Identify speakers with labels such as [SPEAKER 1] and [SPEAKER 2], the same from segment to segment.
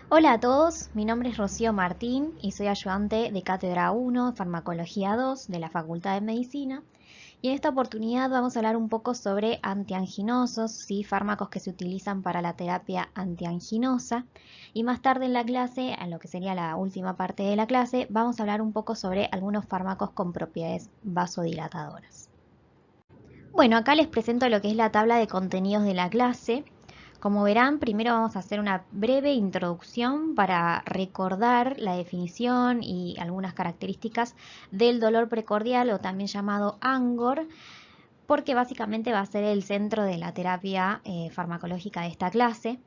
[SPEAKER 1] Hola a todos, mi nombre es Rocío Martín y soy ayudante de Cátedra 1, Farmacología 2 de la Facultad de Medicina. Y en esta oportunidad vamos a hablar un poco sobre antianginosos, ¿sí? Fármacos que se utilizan para la terapia antianginosa. Y más tarde en la clase, en lo que sería la última parte de la clase, vamos a hablar un poco sobre algunos fármacos con propiedades vasodilatadoras. Bueno, acá les presento lo que es la tabla de contenidos de la clase. Como verán, primero vamos a hacer una breve introducción para recordar la definición y algunas características del dolor precordial o también llamado ANGOR, porque básicamente va a ser el centro de la terapia farmacológica de esta clase.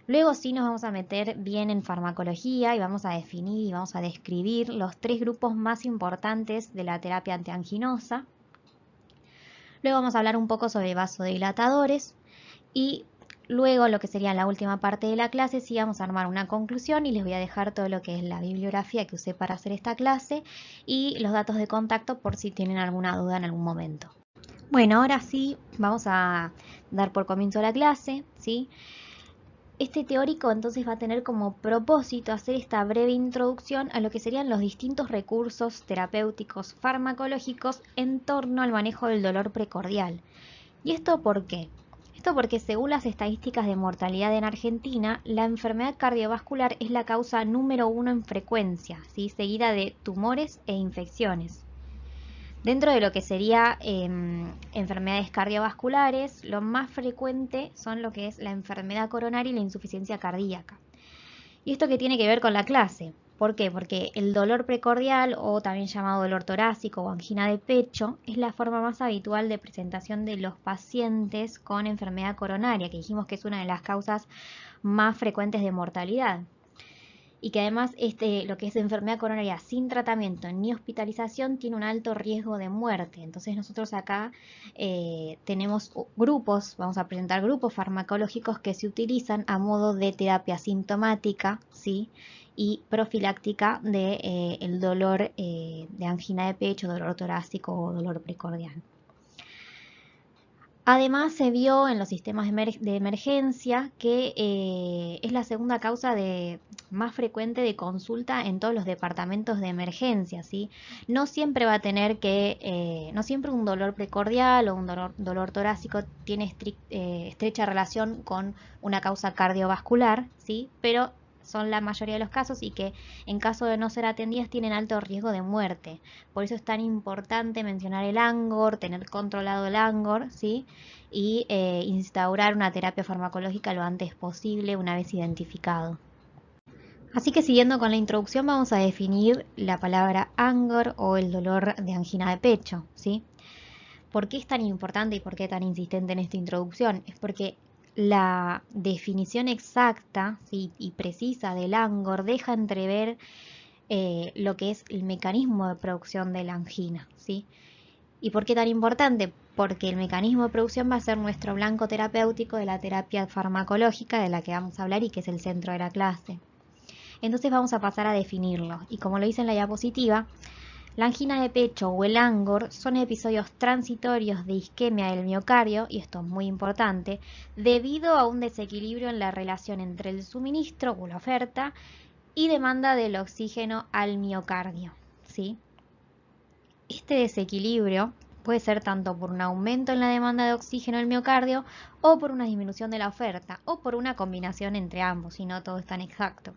[SPEAKER 1] Luego sí nos vamos a meter bien en farmacología y vamos a definir y vamos a describir los tres grupos más importantes de la terapia antianginosa. Luego vamos a hablar un poco sobre vasodilatadores y luego lo que sería la última parte de la clase sí vamos a armar una conclusión y les voy a dejar todo lo que es la bibliografía que usé para hacer esta clase y los datos de contacto por si tienen alguna duda en algún momento. Bueno, ahora sí vamos a dar por comienzo la clase, ¿sí? Este teórico entonces va a tener como propósito hacer esta breve introducción a lo que serían los distintos recursos terapéuticos farmacológicos en torno al manejo del dolor precordial. ¿Y esto por qué? Esto porque según las estadísticas de mortalidad en Argentina, la enfermedad cardiovascular es la causa número 1 en frecuencia, ¿sí? Seguida de tumores e infecciones. Dentro de lo que sería enfermedades cardiovasculares, lo más frecuente son lo que es la enfermedad coronaria y la insuficiencia cardíaca. ¿Y esto qué tiene que ver con la clase? ¿Por qué? Porque el dolor precordial, o también llamado dolor torácico o angina de pecho, es la forma más habitual de presentación de los pacientes con enfermedad coronaria, que dijimos que es una de las causas más frecuentes de mortalidad. Y que además lo que es enfermedad coronaria sin tratamiento ni hospitalización tiene un alto riesgo de muerte. Entonces nosotros acá tenemos grupos, vamos a presentar grupos farmacológicos que se utilizan a modo de terapia sintomática, ¿sí? Y profiláctica de el dolor de angina de pecho, dolor torácico o dolor precordial. Además, se vio en los sistemas de emergencia que es la segunda causa más frecuente de consulta en todos los departamentos de emergencia, ¿sí? No siempre va a tener no siempre un dolor precordial o un dolor torácico tiene estrecha relación con una causa cardiovascular, ¿sí? Pero son la mayoría de los casos y que en caso de no ser atendidas tienen alto riesgo de muerte. Por eso es tan importante mencionar el ANGOR, tener controlado el ANGOR, ¿sí? Y instaurar una terapia farmacológica lo antes posible una vez identificado. Así que siguiendo con la introducción vamos a definir la palabra ANGOR o el dolor de angina de pecho, ¿sí? ¿Por qué es tan importante y por qué tan insistente en esta introducción? Es porque la definición exacta, ¿sí? Y precisa del ANGOR deja entrever lo que es el mecanismo de producción de la angina, ¿sí? ¿Y por qué tan importante? Porque el mecanismo de producción va a ser nuestro blanco terapéutico de la terapia farmacológica de la que vamos a hablar y que es el centro de la clase. Entonces vamos a pasar a definirlo. Y como lo hice en la diapositiva, la angina de pecho o el ANGOR son episodios transitorios de isquemia del miocardio, y esto es muy importante, debido a un desequilibrio en la relación entre el suministro o la oferta y demanda del oxígeno al miocardio, ¿sí? Este desequilibrio puede ser tanto por un aumento en la demanda de oxígeno del miocardio o por una disminución de la oferta o por una combinación entre ambos, si no todo es tan exacto.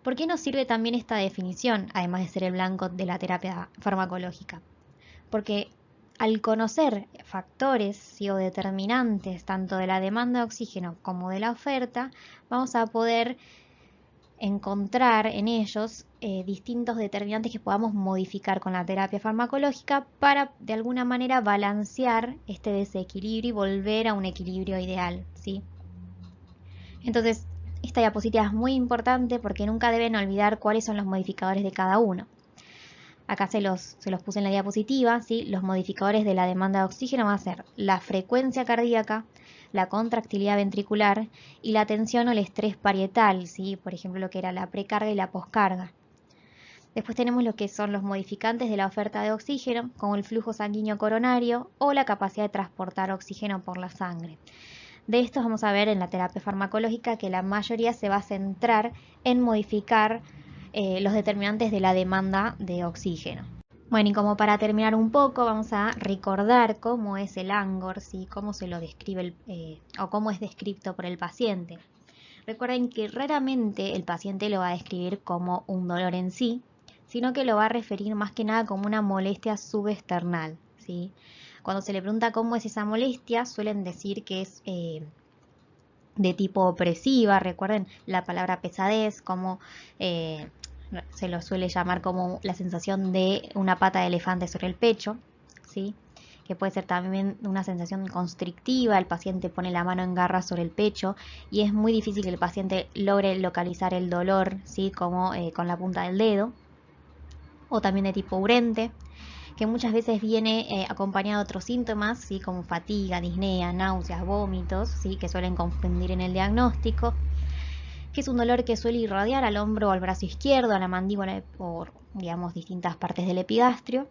[SPEAKER 1] ¿Por qué nos sirve también esta definición, además de ser el blanco de la terapia farmacológica? Porque al conocer factores ¿sí? o determinantes tanto de la demanda de oxígeno como de la oferta, vamos a poder encontrar en ellos distintos determinantes que podamos modificar con la terapia farmacológica para de alguna manera balancear este desequilibrio y volver a un equilibrio ideal, ¿sí? Entonces, esta diapositiva es muy importante porque nunca deben olvidar cuáles son los modificadores de cada uno. Acá se los puse en la diapositiva, ¿sí? Los modificadores de la demanda de oxígeno van a ser la frecuencia cardíaca, la contractilidad ventricular y la tensión o el estrés parietal, ¿sí? Por ejemplo, lo que era la precarga y la poscarga. Después tenemos lo que son los modificantes de la oferta de oxígeno, como el flujo sanguíneo coronario o la capacidad de transportar oxígeno por la sangre. De estos vamos a ver en la terapia farmacológica que la mayoría se va a centrar en modificar los determinantes de la demanda de oxígeno. Bueno, y como para terminar un poco, vamos a recordar cómo es el ANGOR, ¿sí? Cómo se lo describe o cómo es descrito por el paciente. Recuerden que raramente el paciente lo va a describir como un dolor en sí, sino que lo va a referir más que nada como una molestia subesternal, ¿sí? Cuando se le pregunta cómo es esa molestia, suelen decir que es de tipo opresiva. Recuerden la palabra pesadez, como se lo suele llamar como la sensación de una pata de elefante sobre el pecho, ¿sí? Que puede ser también una sensación constrictiva, el paciente pone la mano en garra sobre el pecho y es muy difícil que el paciente logre localizar el dolor, ¿sí? Como con la punta del dedo. O también de tipo urente, que muchas veces viene acompañado de otros síntomas, ¿sí? Como fatiga, disnea, náuseas, vómitos, ¿sí? Que suelen confundir en el diagnóstico, que es un dolor que suele irradiar al hombro o al brazo izquierdo, a la mandíbula por, digamos, distintas partes del epigastrio,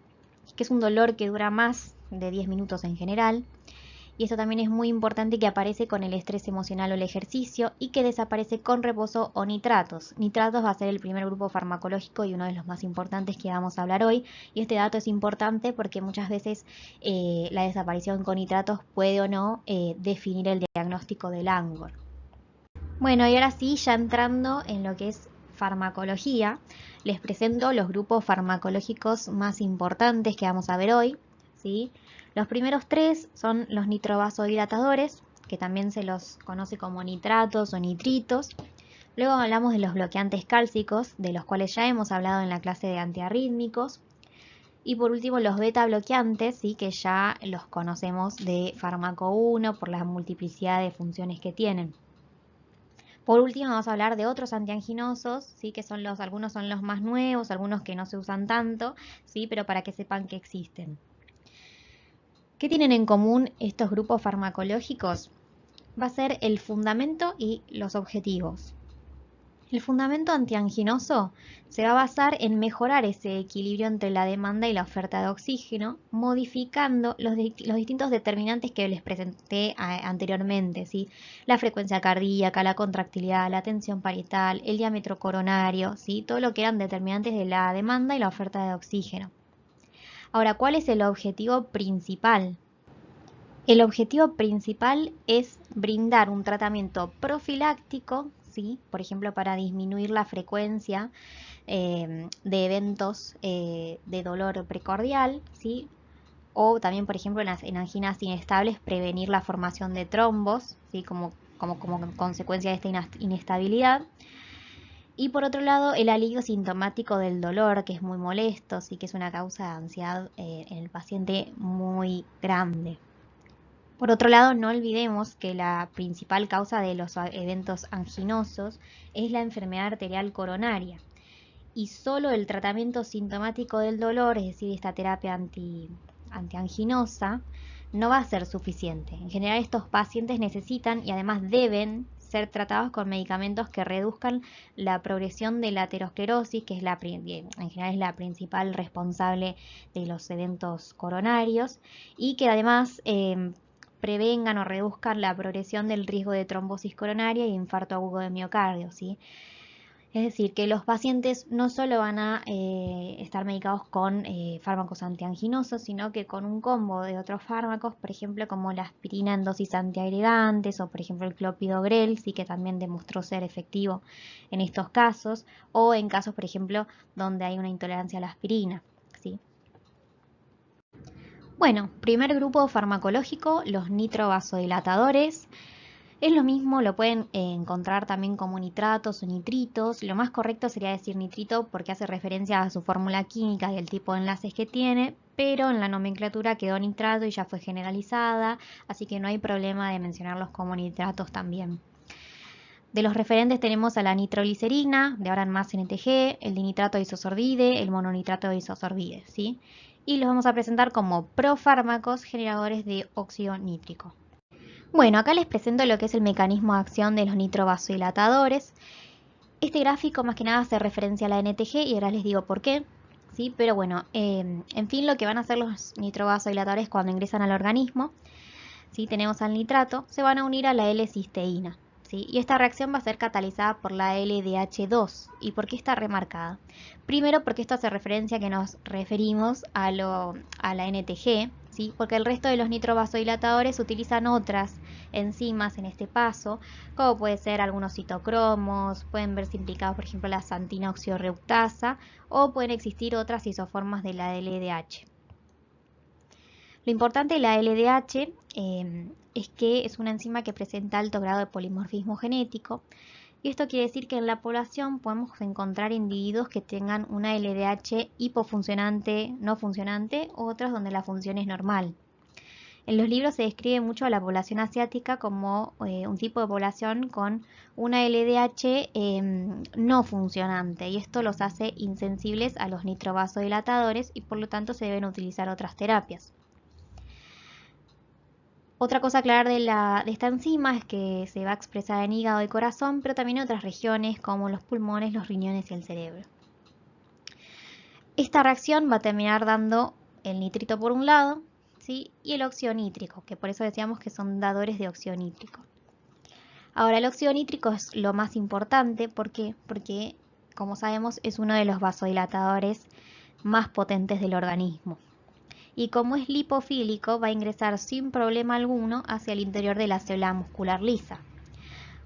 [SPEAKER 1] que es un dolor que dura más de 10 minutos en general. Y esto también es muy importante, que aparece con el estrés emocional o el ejercicio y que desaparece con reposo o nitratos. Nitratos va a ser el primer grupo farmacológico y uno de los más importantes que vamos a hablar hoy. Y este dato es importante porque muchas veces la desaparición con nitratos puede o no definir el diagnóstico del ANGOR. Bueno, y ahora sí, ya entrando en lo que es farmacología, les presento los grupos farmacológicos más importantes que vamos a ver hoy, ¿sí? Los primeros tres son los nitrovasodilatadores, que también se los conoce como nitratos o nitritos. Luego hablamos de los bloqueantes cálcicos, de los cuales ya hemos hablado en la clase de antiarrítmicos. Y por último los beta bloqueantes, ¿sí? Que ya los conocemos de fármaco 1 por la multiplicidad de funciones que tienen. Por último vamos a hablar de otros antianginosos, ¿sí? Que son algunos son los más nuevos, algunos que no se usan tanto, ¿sí? Pero para que sepan que existen. ¿Qué tienen en común estos grupos farmacológicos? Va a ser el fundamento y los objetivos. El fundamento antianginoso se va a basar en mejorar ese equilibrio entre la demanda y la oferta de oxígeno, modificando los distintos determinantes que les presenté anteriormente, ¿sí? La frecuencia cardíaca, la contractilidad, la tensión parietal, el diámetro coronario, ¿sí? Todo lo que eran determinantes de la demanda y la oferta de oxígeno. Ahora, ¿cuál es el objetivo principal? El objetivo principal es brindar un tratamiento profiláctico, ¿sí? Por ejemplo, para disminuir la frecuencia de eventos de dolor precordial, ¿sí? O también, por ejemplo, en anginas inestables, prevenir la formación de trombos, ¿sí? Como consecuencia de esta inestabilidad. Y por otro lado, el alivio sintomático del dolor, que es muy molesto, sí, que es una causa de ansiedad en el paciente muy grande. Por otro lado, no olvidemos que la principal causa de los eventos anginosos es la enfermedad arterial coronaria. Y solo el tratamiento sintomático del dolor, es decir, esta terapia antianginosa, no va a ser suficiente. En general, estos pacientes necesitan y además deben ser tratados con medicamentos que reduzcan la progresión de la aterosclerosis, que es en general es la principal responsable de los eventos coronarios, y que además prevengan o reduzcan la progresión del riesgo de trombosis coronaria y infarto agudo de miocardio, ¿sí? Es decir, que los pacientes no solo van a estar medicados con fármacos antianginosos, sino que con un combo de otros fármacos, por ejemplo, como la aspirina en dosis antiagregantes o, por ejemplo, el clopidogrel, sí, que también demostró ser efectivo en estos casos, o en casos, por ejemplo, donde hay una intolerancia a la aspirina, ¿sí? Bueno, primer grupo farmacológico, los nitrovasodilatadores. Es lo mismo, lo pueden encontrar también como nitratos o nitritos. Lo más correcto sería decir nitrito porque hace referencia a su fórmula química y el tipo de enlaces que tiene, pero en la nomenclatura quedó nitrato y ya fue generalizada, así que no hay problema de mencionarlos como nitratos también. De los referentes tenemos a la nitroglicerina, de ahora en más NTG, el dinitrato de isosorbide, el mononitrato de isosorbide, ¿sí? Y los vamos a presentar como profármacos generadores de óxido nítrico. Bueno, acá les presento lo que es el mecanismo de acción de los nitrovasodilatadores. Este gráfico más que nada hace referencia a la NTG y ahora les digo por qué, ¿sí? Pero bueno, en fin, lo que van a hacer los nitrovasodilatadores cuando ingresan al organismo ¿sí? Tenemos al nitrato, se van a unir a la L-cisteína, ¿sí? Y esta reacción va a ser catalizada por la LDH2. ¿Y por qué está remarcada? Primero porque esto hace referencia a que nos referimos a la NTG, ¿sí? Porque el resto de los nitrovasodilatadores utilizan otras enzimas en este paso, como puede ser algunos citocromos, pueden verse implicados por ejemplo la santina oxidorreductasa, o pueden existir otras isoformas de la LDH. Lo importante de la LDH es que es una enzima que presenta alto grado de polimorfismo genético, y esto quiere decir que en la población podemos encontrar individuos que tengan una LDH hipofuncionante, no funcionante, o otras donde la función es normal. En los libros se describe mucho a la población asiática como un tipo de población con una LDH no funcionante, y esto los hace insensibles a los nitrovasodilatadores y por lo tanto se deben utilizar otras terapias. Otra cosa a aclarar de esta enzima es que se va a expresar en hígado y corazón, pero también en otras regiones como los pulmones, los riñones y el cerebro. Esta reacción va a terminar dando el nitrito por un lado, ¿sí? Y el óxido nítrico, que por eso decíamos que son dadores de óxido nítrico. Ahora, el óxido nítrico es lo más importante, ¿por qué? Porque, como sabemos, es uno de los vasodilatadores más potentes del organismo. Y como es lipofílico, va a ingresar sin problema alguno hacia el interior de la célula muscular lisa.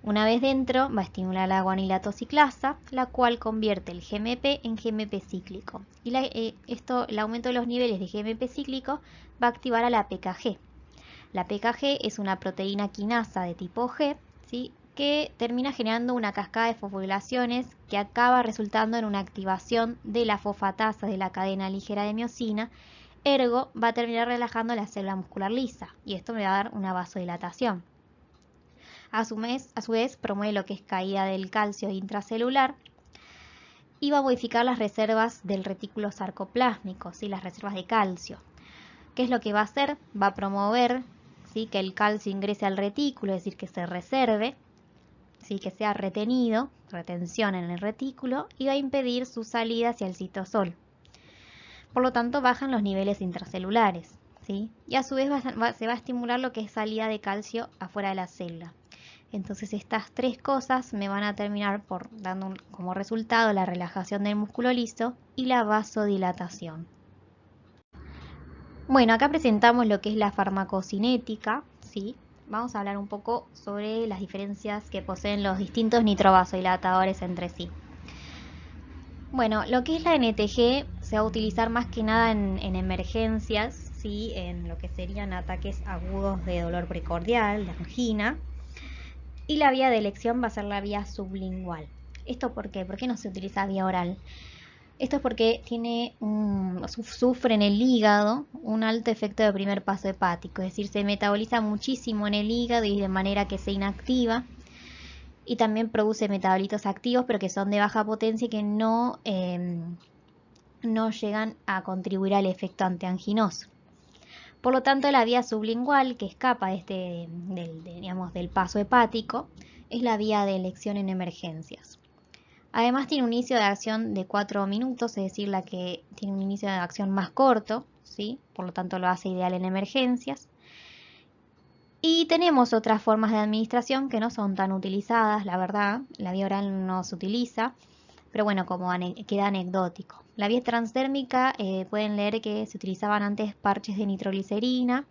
[SPEAKER 1] Una vez dentro, va a estimular la guanilatociclasa, la cual convierte el GMP en GMP cíclico. Y el aumento de los niveles de GMP cíclico va a activar a la PKG. La PKG es una proteína quinasa de tipo G, ¿sí? Que termina generando una cascada de fosforilaciones que acaba resultando en una activación de la fosfatasa de la cadena ligera de miosina. Ergo, va a terminar relajando la célula muscular lisa, y esto me va a dar una vasodilatación. A su vez, promueve lo que es caída del calcio intracelular y va a modificar las reservas del retículo sarcoplásmico, ¿sí? Las reservas de calcio. ¿Qué es lo que va a hacer? Va a promover, ¿sí? Que el calcio ingrese al retículo, es decir, que se reserve, ¿sí? Que sea retenido, retención en el retículo, y va a impedir su salida hacia el citosol. Por lo tanto, bajan los niveles intracelulares, ¿sí? Y a su vez se va a estimular lo que es salida de calcio afuera de la célula. Entonces estas tres cosas me van a terminar por dando como resultado la relajación del músculo liso y la vasodilatación. Bueno, acá presentamos lo que es la farmacocinética, ¿sí? Vamos a hablar un poco sobre las diferencias que poseen los distintos nitrovasodilatadores entre sí. Bueno, lo que es la NTG se va a utilizar más que nada en emergencias, ¿sí? En lo que serían ataques agudos de dolor precordial, de angina. Y la vía de elección va a ser la vía sublingual. ¿Esto por qué? ¿Por qué no se utiliza vía oral? Esto es porque sufre en el hígado un alto efecto de primer paso hepático, es decir, se metaboliza muchísimo en el hígado y de manera que se inactiva, y también produce metabolitos activos pero que son de baja potencia y que no llegan a contribuir al efecto antianginoso. Por lo tanto, la vía sublingual, que escapa del paso hepático, es la vía de elección en emergencias. Además tiene un inicio de acción de 4 minutos, es decir, la que tiene un inicio de acción más corto, ¿sí? Por lo tanto lo hace ideal en emergencias. Y tenemos otras formas de administración que no son tan utilizadas, la verdad. La vía oral no se utiliza, pero bueno, como queda anecdótico. La vía transdérmica, pueden leer que se utilizaban antes parches de nitroglicerina,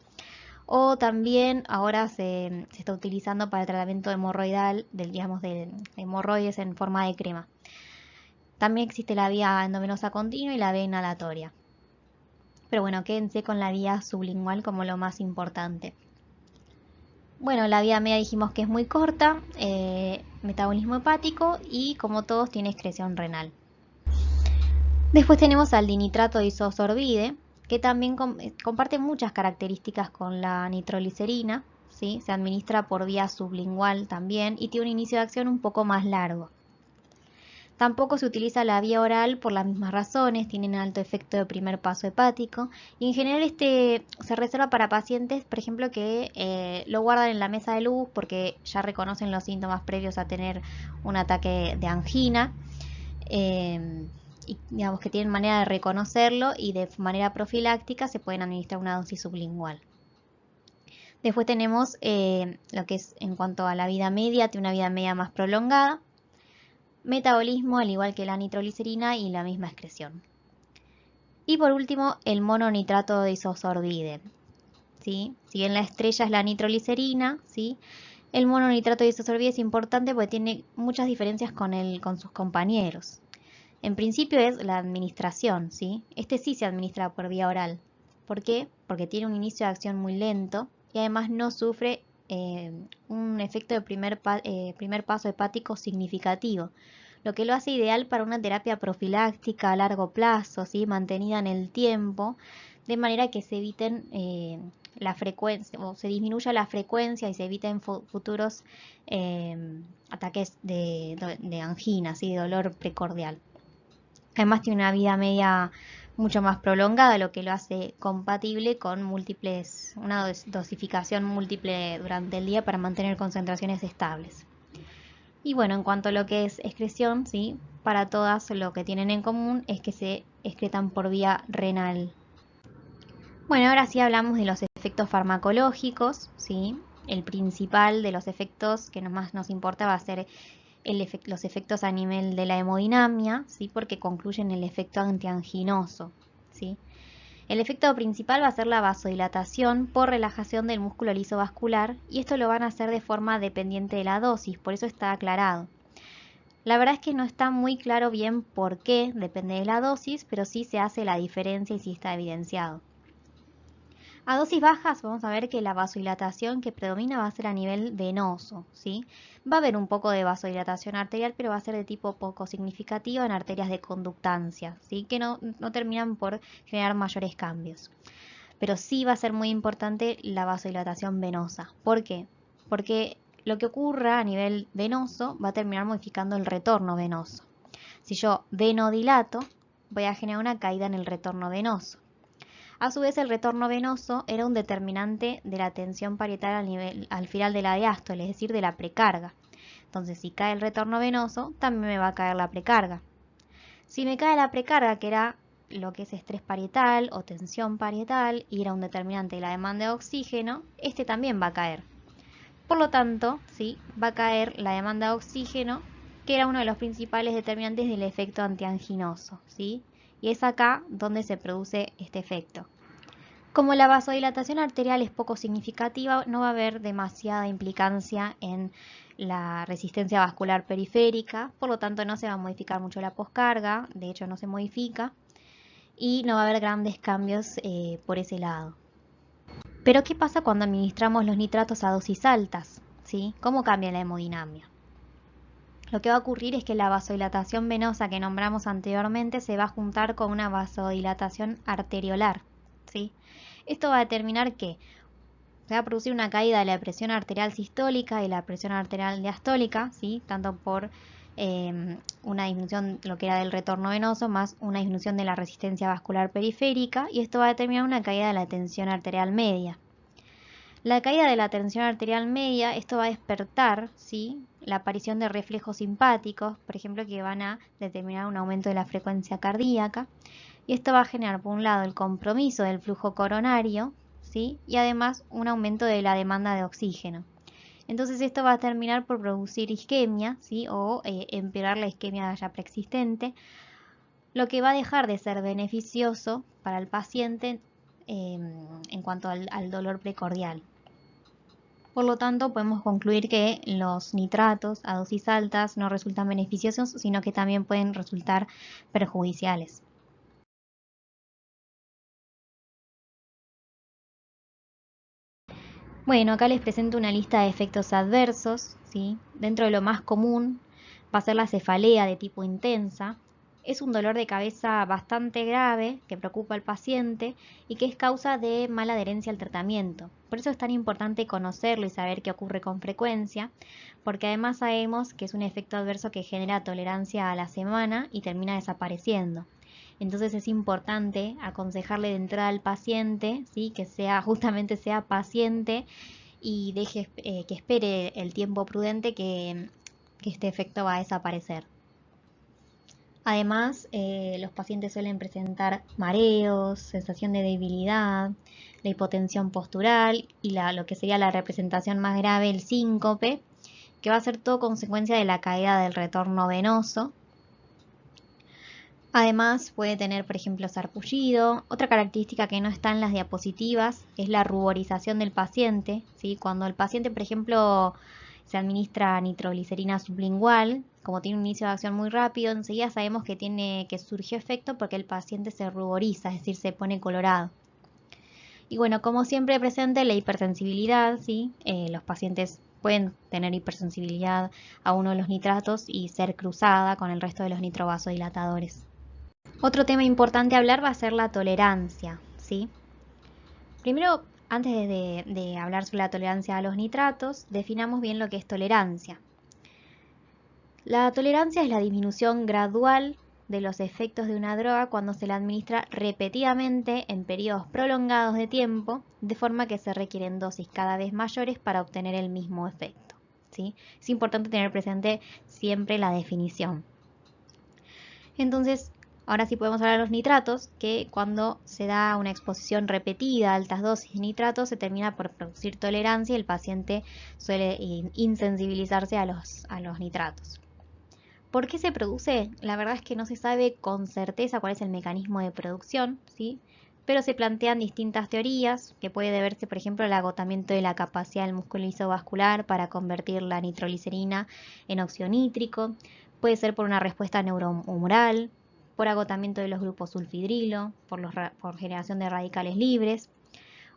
[SPEAKER 1] o también ahora se está utilizando para el tratamiento hemorroidal, de hemorroides en forma de crema. También existe la vía endovenosa continua y la vía inhalatoria. Pero bueno, quédense con la vía sublingual como lo más importante. Bueno, la vía media dijimos que es muy corta, metabolismo hepático y como todos tiene excreción renal. Después tenemos al dinitrato de isosorbide, que también comparte muchas características con la nitroglicerina, ¿sí? Se administra por vía sublingual también y tiene un inicio de acción un poco más largo. Tampoco se utiliza la vía oral por las mismas razones, tienen alto efecto de primer paso hepático, y en general se reserva para pacientes, por ejemplo, que lo guardan en la mesa de luz porque ya reconocen los síntomas previos a tener un ataque de angina. Y digamos que tienen manera de reconocerlo y de manera profiláctica se pueden administrar una dosis sublingual. Después tenemos lo que es en cuanto a la vida media, tiene una vida media más prolongada. Metabolismo, al igual que la nitroglicerina y la misma excreción. Y por último, el mononitrato de isosorbide. ¿Sí? Si bien la estrella es la nitroglicerina, ¿sí? El mononitrato de isosorbide es importante porque tiene muchas diferencias con sus compañeros. En principio es la administración, ¿sí? Este sí se administra por vía oral. ¿Por qué? Porque tiene un inicio de acción muy lento y además no sufre un efecto de primer paso hepático significativo, lo que lo hace ideal para una terapia profiláctica a largo plazo, ¿sí? Mantenida en el tiempo, de manera que se eviten la frecuencia, o se disminuya la frecuencia y se eviten futuros ataques de angina, ¿sí? De dolor precordial. Además tiene una vida media mucho más prolongada, lo que lo hace compatible con una dosificación múltiple durante el día para mantener concentraciones estables. Y bueno, en cuanto a lo que es excreción, ¿sí? Para todas lo que tienen en común es que se excretan por vía renal. Bueno, ahora sí hablamos de los efectos farmacológicos, ¿sí? El principal de los efectos que más nos importa va a ser los efectos a nivel de la hemodinamia, ¿sí? Porque concluyen el efecto antianginoso, ¿sí? El efecto principal va a ser la vasodilatación por relajación del músculo liso vascular y esto lo van a hacer de forma dependiente de la dosis, por eso está aclarado. La verdad es que no está muy claro bien por qué depende de la dosis, pero sí se hace la diferencia y sí está evidenciado. A dosis bajas vamos a ver que la vasodilatación que predomina va a ser a nivel venoso, ¿sí? Va a haber un poco de vasodilatación arterial, pero va a ser de tipo poco significativo en arterias de conductancia, ¿sí? Que no terminan por generar mayores cambios. Pero sí va a ser muy importante la vasodilatación venosa. ¿Por qué? Porque lo que ocurra a nivel venoso va a terminar modificando el retorno venoso. Si yo venodilato, voy a generar una caída en el retorno venoso. A su vez, el retorno venoso era un determinante de la tensión parietal al final de la diástole, es decir, de la precarga. Entonces, si cae el retorno venoso, también me va a caer la precarga. Si me cae la precarga, que era lo que es estrés parietal o tensión parietal, y era un determinante de la demanda de oxígeno, este también va a caer. Por lo tanto, ¿sí? Va a caer la demanda de oxígeno, que era uno de los principales determinantes del efecto antianginoso, ¿sí? Y es acá donde se produce este efecto. Como la vasodilatación arterial es poco significativa, no va a haber demasiada implicancia en la resistencia vascular periférica, por lo tanto no se va a modificar mucho la poscarga, de hecho no se modifica, y no va a haber grandes cambios por ese lado. Pero ¿qué pasa cuando administramos los nitratos a dosis altas? ¿Sí? ¿Cómo cambia la hemodinamia? Lo que va a ocurrir es que la vasodilatación venosa que nombramos anteriormente se va a juntar con una vasodilatación arteriolar, ¿sí? Esto va a determinar que se va a producir una caída de la presión arterial sistólica y la presión arterial diastólica, ¿sí? Tanto por una disminución de lo que era del retorno venoso más una disminución de la resistencia vascular periférica, y esto va a determinar una caída de la tensión arterial media. La caída de la tensión arterial media, esto va a despertar, ¿sí? La aparición de reflejos simpáticos, por ejemplo, que van a determinar un aumento de la frecuencia cardíaca, y esto va a generar, por un lado, el compromiso del flujo coronario, ¿sí? Y además un aumento de la demanda de oxígeno. Entonces esto va a terminar por producir isquemia, ¿sí? O empeorar la isquemia ya preexistente, lo que va a dejar de ser beneficioso para el paciente en cuanto al dolor precordial. Por lo tanto, podemos concluir que los nitratos a dosis altas no resultan beneficiosos, sino que también pueden resultar perjudiciales. Bueno, acá les presento una lista de efectos adversos, ¿sí? Dentro de lo más común va a ser la cefalea de tipo intensa. Es un dolor de cabeza bastante grave que preocupa al paciente y que es causa de mala adherencia al tratamiento. Por eso es tan importante conocerlo y saber qué ocurre con frecuencia, porque además sabemos que es un efecto adverso que genera tolerancia a la semana y termina desapareciendo. Entonces es importante aconsejarle de entrada al paciente, ¿sí? Que justamente sea paciente y deje que espere el tiempo prudente que este efecto va a desaparecer. Además, los pacientes suelen presentar mareos, sensación de debilidad, la hipotensión postural y lo que sería la representación más grave, el síncope, que va a ser todo consecuencia de la caída del retorno venoso. Además puede tener, por ejemplo, sarpullido. Otra característica que no está en las diapositivas es la ruborización del paciente, ¿sí? Cuando el paciente, por ejemplo, se administra nitroglicerina sublingual, como tiene un inicio de acción muy rápido, enseguida sabemos que surgió efecto porque el paciente se ruboriza, es decir, se pone colorado. Y bueno, como siempre presente la hipersensibilidad, ¿sí? Los pacientes pueden tener hipersensibilidad a uno de los nitratos y ser cruzada con el resto de los nitrovasodilatadores. Otro tema importante a hablar va a ser la tolerancia, ¿sí? Primero, antes de hablar sobre la tolerancia a los nitratos, definamos bien lo que es tolerancia. La tolerancia es la disminución gradual de los efectos de una droga cuando se la administra repetidamente en periodos prolongados de tiempo, de forma que se requieren dosis cada vez mayores para obtener el mismo efecto, ¿sí? Es importante tener presente siempre la definición. Entonces, ahora sí podemos hablar de los nitratos, que cuando se da una exposición repetida a altas dosis de nitratos se termina por producir tolerancia y el paciente suele insensibilizarse a los nitratos. ¿Por qué se produce? La verdad es que no se sabe con certeza cuál es el mecanismo de producción, ¿sí? Pero se plantean distintas teorías, que puede deberse, por ejemplo, al agotamiento de la capacidad del músculo isovascular para convertir la nitroglicerina en óxido nítrico, puede ser por una respuesta neurohumoral, por agotamiento de los grupos sulfidrilo, por generación de radicales libres,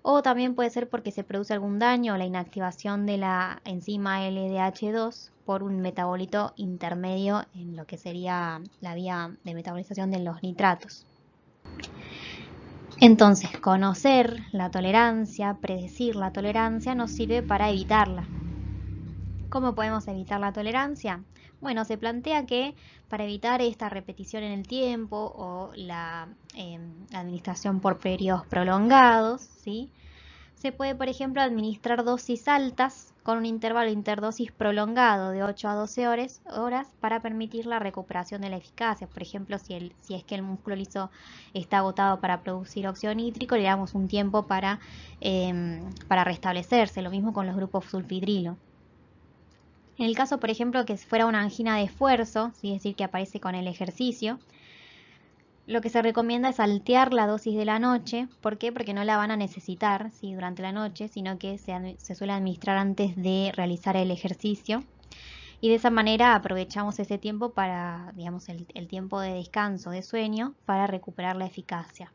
[SPEAKER 1] o también puede ser porque se produce algún daño o la inactivación de la enzima LDH2 por un metabolito intermedio en lo que sería la vía de metabolización de los nitratos. Entonces, conocer la tolerancia, predecir la tolerancia, nos sirve para evitarla. ¿Cómo podemos evitar la tolerancia? Bueno, se plantea que para evitar esta repetición en el tiempo o la administración por periodos prolongados, ¿sí? Se puede, por ejemplo, administrar dosis altas con un intervalo interdosis prolongado de 8 a 12 horas para permitir la recuperación de la eficacia. Por ejemplo, si es que el músculo liso está agotado para producir óxido nítrico, le damos un tiempo para restablecerse. Lo mismo con los grupos sulfidrilo. En el caso, por ejemplo, que fuera una angina de esfuerzo, ¿sí? Es decir, que aparece con el ejercicio, lo que se recomienda es saltear la dosis de la noche. ¿Por qué? Porque no la van a necesitar, ¿sí? Durante la noche, sino que se suele administrar antes de realizar el ejercicio. Y de esa manera aprovechamos ese tiempo para, digamos, el tiempo de descanso, de sueño, para recuperar la eficacia.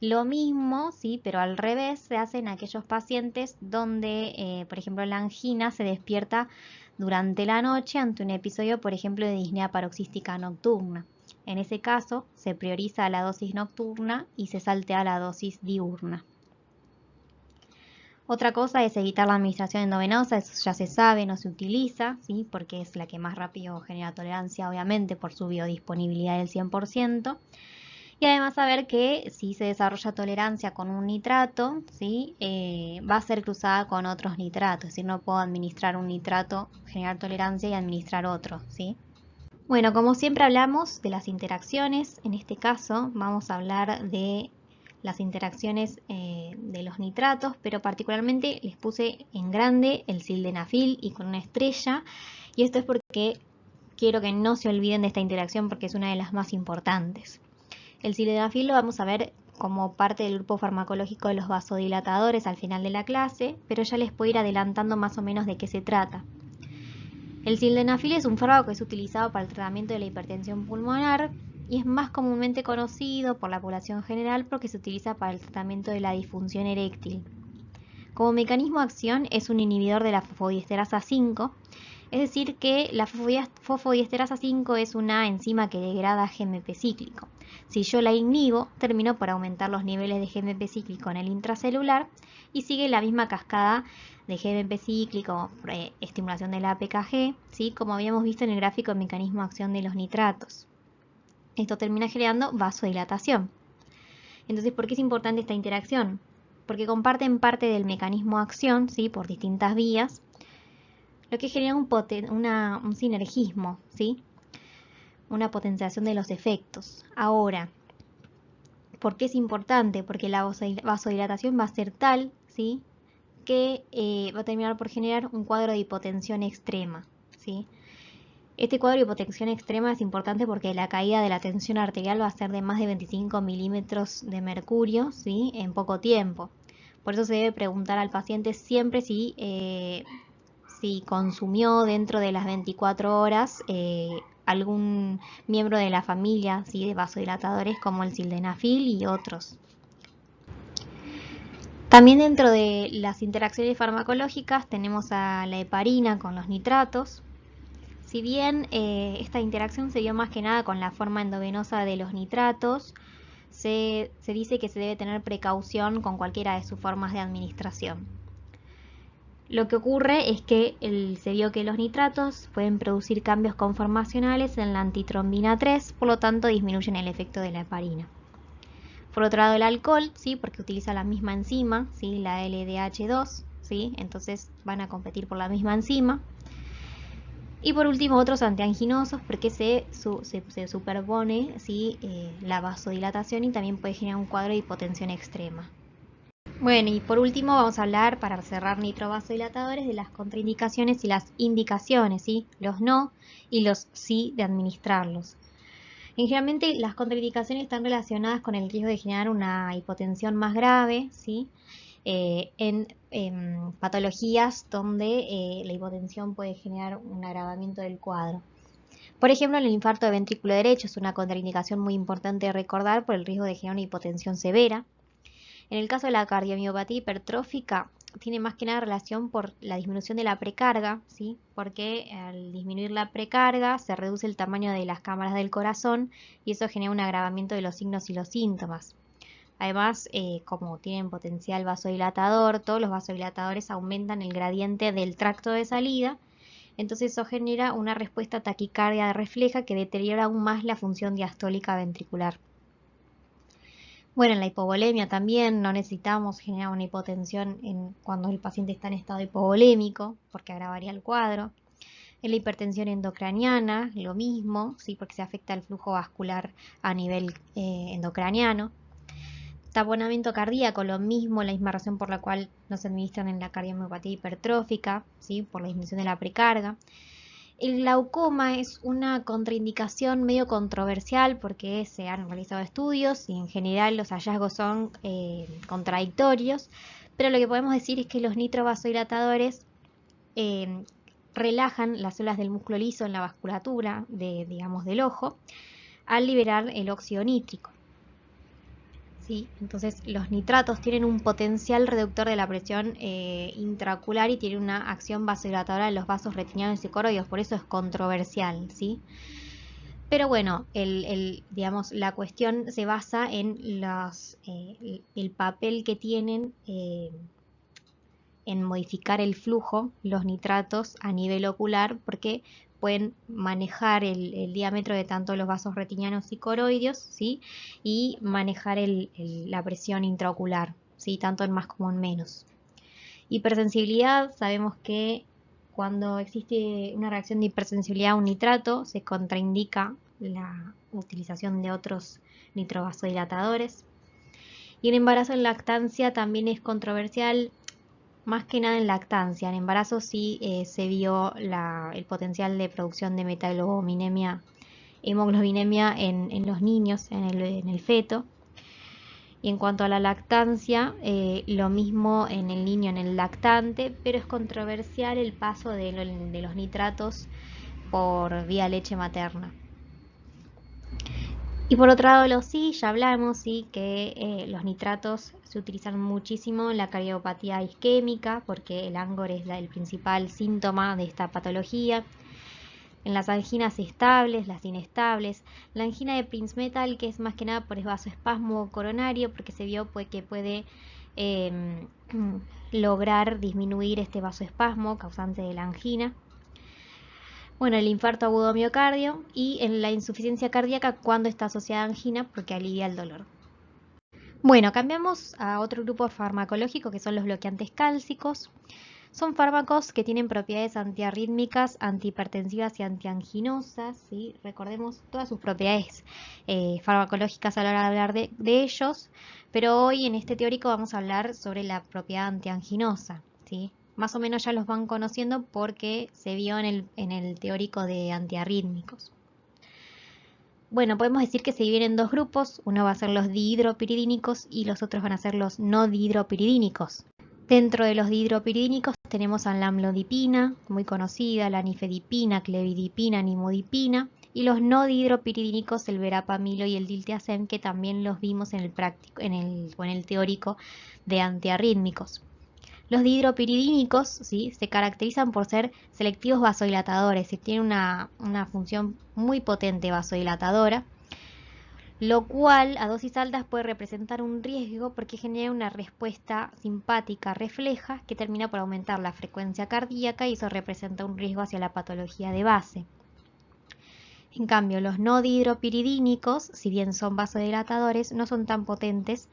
[SPEAKER 1] Lo mismo, sí, pero al revés, se hace en aquellos pacientes donde, por ejemplo, la angina se despierta durante la noche ante un episodio, por ejemplo, de disnea paroxística nocturna. En ese caso, se prioriza la dosis nocturna y se saltea la dosis diurna. Otra cosa es evitar la administración endovenosa, eso ya se sabe, no se utiliza, ¿sí? Porque es la que más rápido genera tolerancia, obviamente, por su biodisponibilidad del 100%. Y además saber que si se desarrolla tolerancia con un nitrato, ¿sí? Va a ser cruzada con otros nitratos, es decir, no puedo administrar un nitrato, generar tolerancia y administrar otro, ¿sí? Bueno, como siempre hablamos de las interacciones, en este caso vamos a hablar de las interacciones de los nitratos, pero particularmente les puse en grande el sildenafil y con una estrella, y esto es porque quiero que no se olviden de esta interacción porque es una de las más importantes. El sildenafil lo vamos a ver como parte del grupo farmacológico de los vasodilatadores al final de la clase, pero ya les puedo ir adelantando más o menos de qué se trata. El sildenafil es un fármaco que es utilizado para el tratamiento de la hipertensión pulmonar y es más comúnmente conocido por la población general porque se utiliza para el tratamiento de la disfunción eréctil. Como mecanismo de acción es un inhibidor de la fosfodiesterasa 5, es decir que la fosfodiesterasa 5 es una enzima que degrada GMP cíclico. Si yo la inhibo, termino por aumentar los niveles de GMP cíclico en el intracelular y sigue la misma cascada de GMP cíclico, estimulación de la APKG, ¿sí? Como habíamos visto en el gráfico de mecanismo de acción de los nitratos. Esto termina generando vasodilatación. Entonces, ¿por qué es importante esta interacción? Porque comparten parte del mecanismo de acción, ¿sí? Por distintas vías, lo que genera un sinergismo, ¿sí? una potenciación de los efectos. Ahora, ¿por qué es importante? Porque la vasodilatación va a ser tal, ¿sí?, que va a terminar por generar un cuadro de hipotensión extrema, ¿sí? Este cuadro de hipotensión extrema es importante porque la caída de la tensión arterial va a ser de más de 25 milímetros de mercurio, ¿sí?, en poco tiempo. Por eso se debe preguntar al paciente siempre si consumió dentro de las 24 horas algún miembro de la familia, ¿sí?, de vasodilatadores como el sildenafil y otros. También dentro de las interacciones farmacológicas tenemos a la heparina con los nitratos. Si bien esta interacción se dio más que nada con la forma endovenosa de los nitratos, se dice que se debe tener precaución con cualquiera de sus formas de administración. Lo que ocurre es que se vio que los nitratos pueden producir cambios conformacionales en la antitrombina 3, por lo tanto disminuyen el efecto de la heparina. Por otro lado, el alcohol, ¿sí?, porque utiliza la misma enzima, ¿sí?, la LDH2, ¿sí?, entonces van a competir por la misma enzima. Y por último, otros antianginosos, porque se superpone, ¿sí?, la vasodilatación y también puede generar un cuadro de hipotensión extrema. Bueno, y por último vamos a hablar, para cerrar nitrovasodilatadores, de las contraindicaciones y las indicaciones, ¿sí?, los no y los sí de administrarlos. Generalmente las contraindicaciones están relacionadas con el riesgo de generar una hipotensión más grave, ¿sí?, en patologías donde la hipotensión puede generar un agravamiento del cuadro. Por ejemplo, el infarto de ventrículo derecho es una contraindicación muy importante de recordar por el riesgo de generar una hipotensión severa. En el caso de la cardiomiopatía hipertrófica, tiene más que nada relación por la disminución de la precarga, ¿sí?, porque al disminuir la precarga se reduce el tamaño de las cámaras del corazón y eso genera un agravamiento de los signos y los síntomas. Además, como tienen potencial vasodilatador, todos los vasodilatadores aumentan el gradiente del tracto de salida, entonces eso genera una respuesta taquicardia refleja que deteriora aún más la función diastólica ventricular. Bueno, en la hipovolemia también no necesitamos generar una hipotensión cuando el paciente está en estado hipovolémico, porque agravaría el cuadro. En la hipertensión endocraniana, lo mismo, ¿sí?, porque se afecta el flujo vascular a nivel endocraniano. Taponamiento cardíaco, lo mismo, la misma razón por la cual no se administran en la cardiomiopatía hipertrófica, ¿sí?, por la disminución de la precarga. El glaucoma es una contraindicación medio controversial porque se han realizado estudios y en general los hallazgos son contradictorios, pero lo que podemos decir es que los nitrovasodilatadores relajan las células del músculo liso en la vasculatura del ojo al liberar el óxido nítrico. ¿Sí? Entonces los nitratos tienen un potencial reductor de la presión intraocular y tienen una acción vasodilatadora en los vasos retinianos y coroides, por eso es controversial, ¿sí? Pero bueno, digamos, la cuestión se basa en el papel que tienen en modificar el flujo, los nitratos a nivel ocular, porque pueden manejar el diámetro de tanto los vasos retinianos y coroideos, ¿sí?, y manejar la presión intraocular, ¿sí?, tanto en más como en menos. Hipersensibilidad, sabemos que cuando existe una reacción de hipersensibilidad a un nitrato, se contraindica la utilización de otros nitrovasodilatadores. Y el embarazo en lactancia también es controversial, más que nada en lactancia. En embarazo sí se vio el potencial de producción de hemoglobinemia en los niños, en el feto. Y en cuanto a la lactancia, lo mismo en el niño, en el lactante, pero es controversial el paso de los nitratos por vía leche materna. Y por otro lado, los sí, ya hablamos, sí, que los nitratos se utilizan muchísimo en la cardiopatía isquémica, porque el Angor es el principal síntoma de esta patología. En las anginas estables, las inestables, la angina de Prinzmetal, que es más que nada por vasoespasmo coronario, porque se vio que puede lograr disminuir este vasoespasmo causante de la angina. Bueno, el infarto agudo miocardio y en la insuficiencia cardíaca cuando está asociada a angina porque alivia el dolor. Bueno, cambiamos a otro grupo farmacológico que son los bloqueantes cálcicos. Son fármacos que tienen propiedades antiarrítmicas, antihipertensivas y antianginosas, ¿sí? Recordemos todas sus propiedades farmacológicas a la hora de hablar de ellos, pero hoy en este teórico vamos a hablar sobre la propiedad antianginosa, ¿sí? Más o menos ya los van conociendo porque se vio en el teórico de antiarrítmicos. Bueno, podemos decir que se dividen en dos grupos, uno va a ser los dihidropiridínicos y los otros van a ser los no dihidropiridínicos. Dentro de los dihidropiridínicos tenemos a la amlodipina, muy conocida, la nifedipina, clevidipina, nimodipina, y los no dihidropiridínicos, el verapamilo y el diltiazem, que también los vimos en el práctico, en el teórico de antiarrítmicos. Los dihidropiridínicos, ¿sí?, se caracterizan por ser selectivos vasodilatadores y tienen una función muy potente vasodilatadora, lo cual a dosis altas puede representar un riesgo porque genera una respuesta simpática refleja que termina por aumentar la frecuencia cardíaca y eso representa un riesgo hacia la patología de base. En cambio, los no dihidropiridínicos, si bien son vasodilatadores, no son tan potentes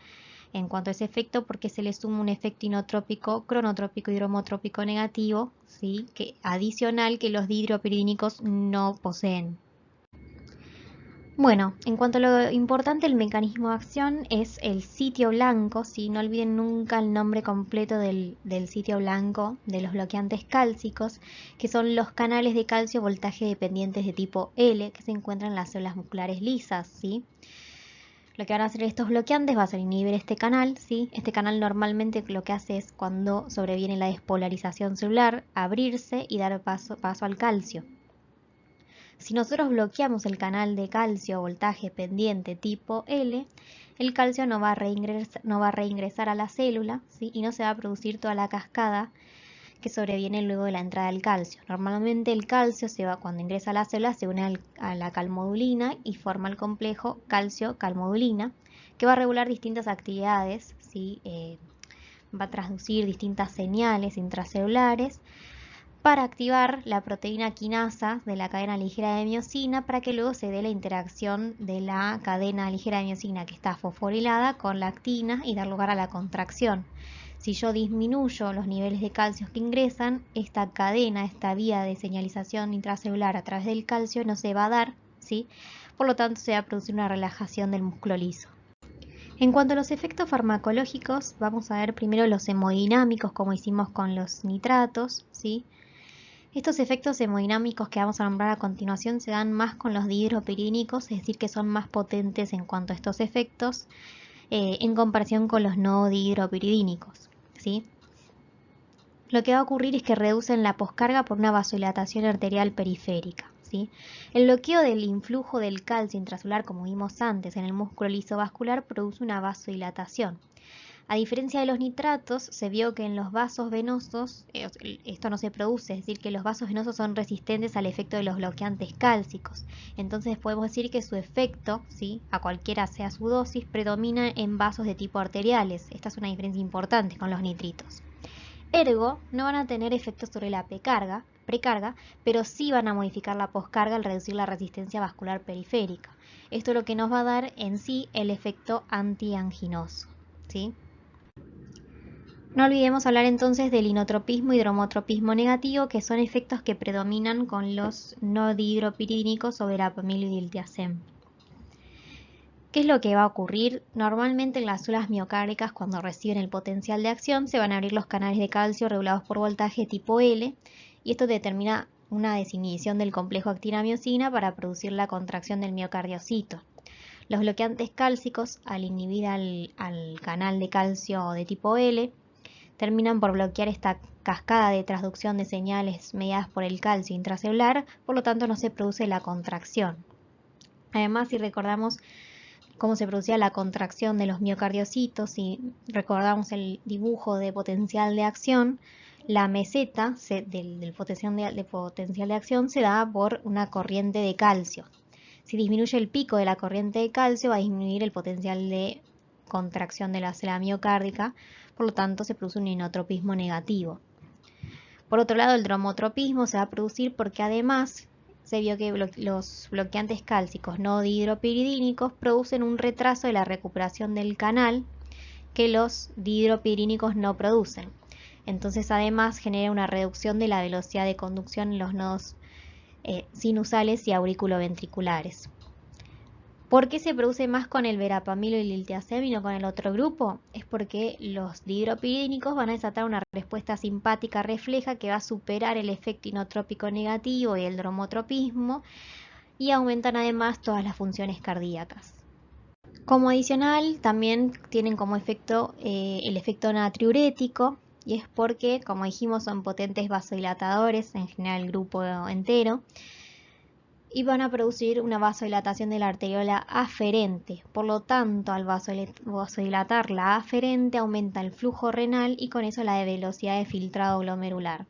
[SPEAKER 1] en cuanto a ese efecto porque se le suma un efecto inotrópico, cronotrópico y dromotrópico negativo, ¿sí?, que adicional que los dihidropiridínicos no poseen. Bueno, en cuanto a lo importante, el mecanismo de acción es el sitio blanco, ¿sí? No olviden nunca el nombre completo del sitio blanco de los bloqueantes cálcicos, que son los canales de calcio voltaje dependientes de tipo L que se encuentran en las células musculares lisas, ¿sí? Lo que van a hacer estos bloqueantes va a ser inhibir este canal, ¿sí? Este canal normalmente lo que hace es, cuando sobreviene la despolarización celular, abrirse y dar paso al calcio. Si nosotros bloqueamos el canal de calcio voltaje pendiente tipo L, el calcio no va a reingresar a la célula, ¿sí?, y no se va a producir toda la cascada que sobreviene luego de la entrada del calcio. Normalmente el calcio cuando ingresa a la célula se une a la calmodulina y forma el complejo calcio-calmodulina, que va a regular distintas actividades, ¿sí? Va a transducir distintas señales intracelulares para activar la proteína quinasa de la cadena ligera de miosina para que luego se dé la interacción de la cadena ligera de miosina que está fosforilada con la actina y dar lugar a la contracción. Si yo disminuyo los niveles de calcio que ingresan, esta cadena, esta vía de señalización intracelular a través del calcio no se va a dar, ¿sí? Por lo tanto se va a producir una relajación del músculo liso. En cuanto a los efectos farmacológicos, vamos a ver primero los hemodinámicos, como hicimos con los nitratos, ¿sí? Estos efectos hemodinámicos que vamos a nombrar a continuación se dan más con los dihidropiridínicos, es decir, que son más potentes en cuanto a estos efectos en comparación con los no dihidropiridínicos, ¿sí? Lo que va a ocurrir es que reducen la poscarga por una vasodilatación arterial periférica, ¿sí? El bloqueo del influjo del calcio intracelular, como vimos antes, en el músculo liso vascular produce una vasodilatación. A diferencia de los nitratos, se vio que en los vasos venosos esto no se produce, es decir, que los vasos venosos son resistentes al efecto de los bloqueantes cálcicos. Entonces podemos decir que su efecto, ¿sí?, a cualquiera sea su dosis, predomina en vasos de tipo arteriales. Esta es una diferencia importante con los nitritos. Ergo, no van a tener efectos sobre la precarga, pero sí van a modificar la poscarga al reducir la resistencia vascular periférica. Esto es lo que nos va a dar en sí el efecto antianginoso, ¿sí? No olvidemos hablar entonces del inotropismo y dromotropismo negativo, que son efectos que predominan con los no dihidropiridínicos o verapamilo y diltiazem. ¿Qué es lo que va a ocurrir? Normalmente en las células miocárdicas, cuando reciben el potencial de acción, se van a abrir los canales de calcio regulados por voltaje tipo L, y esto determina una desinhibición del complejo actina-miosina para producir la contracción del miocardiocito. Los bloqueantes cálcicos, al inhibir al canal de calcio de tipo L, terminan por bloquear esta cascada de transducción de señales mediadas por el calcio intracelular, por lo tanto no se produce la contracción. Además, si recordamos cómo se producía la contracción de los miocardiocitos, si recordamos el dibujo de potencial de acción, la meseta del potencial de acción se da por una corriente de calcio. Si disminuye el pico de la corriente de calcio, va a disminuir el potencial de contracción de la célula miocárdica, por lo tanto se produce un inotropismo negativo. Por otro lado, el dromotropismo se va a producir porque además se vio que los bloqueantes cálcicos no dihidropiridínicos producen un retraso de la recuperación del canal que los dihidropiridínicos no producen. Entonces además genera una reducción de la velocidad de conducción en los nodos sinusales y auriculoventriculares. ¿Por qué se produce más con el verapamilo y el diltiazem y no con el otro grupo? Es porque los dihidropiridínicos van a desatar una respuesta simpática refleja que va a superar el efecto inotrópico negativo y el dromotropismo y aumentan además todas las funciones cardíacas. Como adicional, también tienen como efecto el efecto natriurético, y es porque, como dijimos, son potentes vasodilatadores, en general el grupo entero, y van a producir una vasodilatación de la arteriola aferente. Por lo tanto, al vasodilatar la aferente aumenta el flujo renal y con eso la velocidad de filtrado glomerular,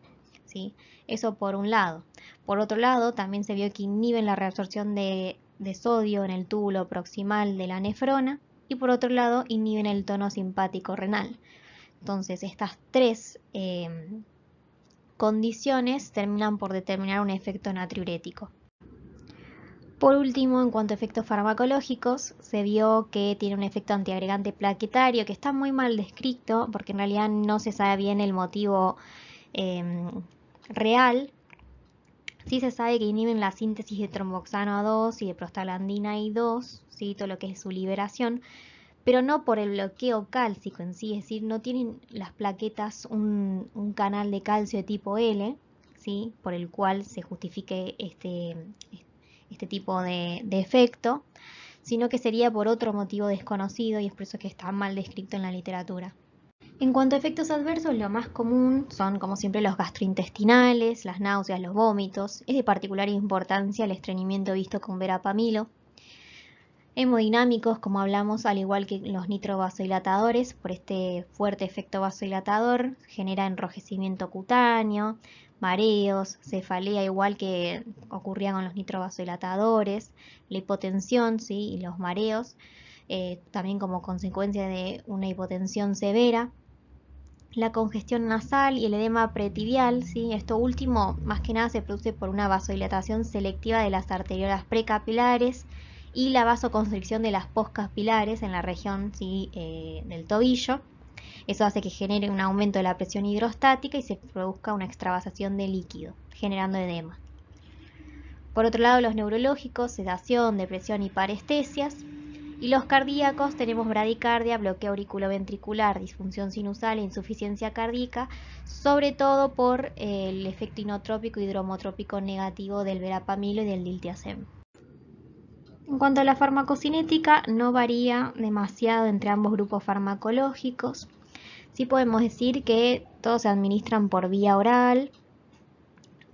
[SPEAKER 1] ¿sí? Eso por un lado. Por otro lado, también se vio que inhiben la reabsorción de sodio en el túbulo proximal de la nefrona y por otro lado inhiben el tono simpático renal. Entonces, estas tres condiciones terminan por determinar un efecto natriurético. Por último, en cuanto a efectos farmacológicos, se vio que tiene un efecto antiagregante plaquetario que está muy mal descrito porque en realidad no se sabe bien el motivo real. Sí se sabe que inhiben la síntesis de tromboxano 2 y de prostaglandina I2, ¿sí? Todo lo que es su liberación, pero no por el bloqueo cálcico en sí, es decir, no tienen las plaquetas un canal de calcio de tipo L, ¿sí? Por el cual se justifique este tipo de efecto, sino que sería por otro motivo desconocido y es por eso que está mal descrito en la literatura. En cuanto a efectos adversos, lo más común son, como siempre, los gastrointestinales, las náuseas, los vómitos. Es de particular importancia el estreñimiento visto con verapamilo. Hemodinámicos, como hablamos, al igual que los nitrovasodilatadores, por este fuerte efecto vasodilatador, genera enrojecimiento cutáneo, mareos, cefalea, igual que ocurría con los nitrovasodilatadores, la hipotensión, ¿sí? Y los mareos, también como consecuencia de una hipotensión severa. La congestión nasal y el edema pretibial, ¿sí? Esto último más que nada se produce por una vasodilatación selectiva de las arteriolas precapilares y la vasoconstricción de las poscapilares en la región, ¿sí? Del tobillo. Eso hace que genere un aumento de la presión hidrostática y se produzca una extravasación de líquido, generando edema. Por otro lado, los neurológicos, sedación, depresión y parestesias. Y los cardíacos tenemos bradicardia, bloqueo auriculoventricular, disfunción sinusal e insuficiencia cardíaca, sobre todo por el efecto inotrópico y dromotrópico negativo del verapamilo y del diltiazem. En cuanto a la farmacocinética, no varía demasiado entre ambos grupos farmacológicos. Sí podemos decir que todos se administran por vía oral,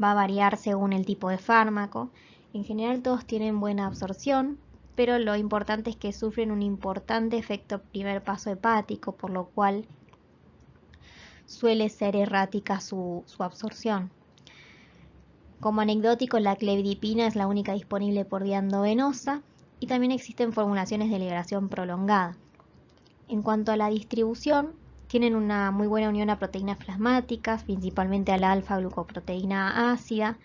[SPEAKER 1] va a variar según el tipo de fármaco. En general todos tienen buena absorción, pero lo importante es que sufren un importante efecto primer paso hepático, por lo cual suele ser errática su absorción. Como anecdótico, la clevidipina es la única disponible por vía endovenosa y también existen formulaciones de liberación prolongada. En cuanto a la distribución, tienen una muy buena unión a proteínas plasmáticas, principalmente a la alfa-glucoproteína ácida.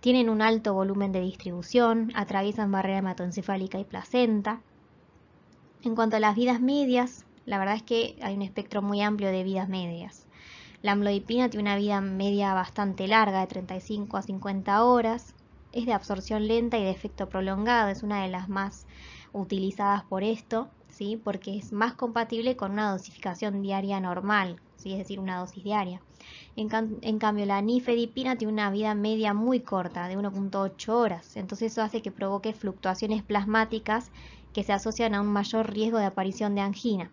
[SPEAKER 1] Tienen un alto volumen de distribución, atraviesan barrera hematoencefálica y placenta. En cuanto a las vidas medias, la verdad es que hay un espectro muy amplio de vidas medias. La amlodipina tiene una vida media bastante larga, de 35 a 50 horas. Es de absorción lenta y de efecto prolongado, es una de las más utilizadas por esto, ¿sí? Porque es más compatible con una dosificación diaria normal, ¿sí? Es decir, una dosis diaria. En cambio, la nifedipina tiene una vida media muy corta, de 1.8 horas. Entonces eso hace que provoque fluctuaciones plasmáticas que se asocian a un mayor riesgo de aparición de angina.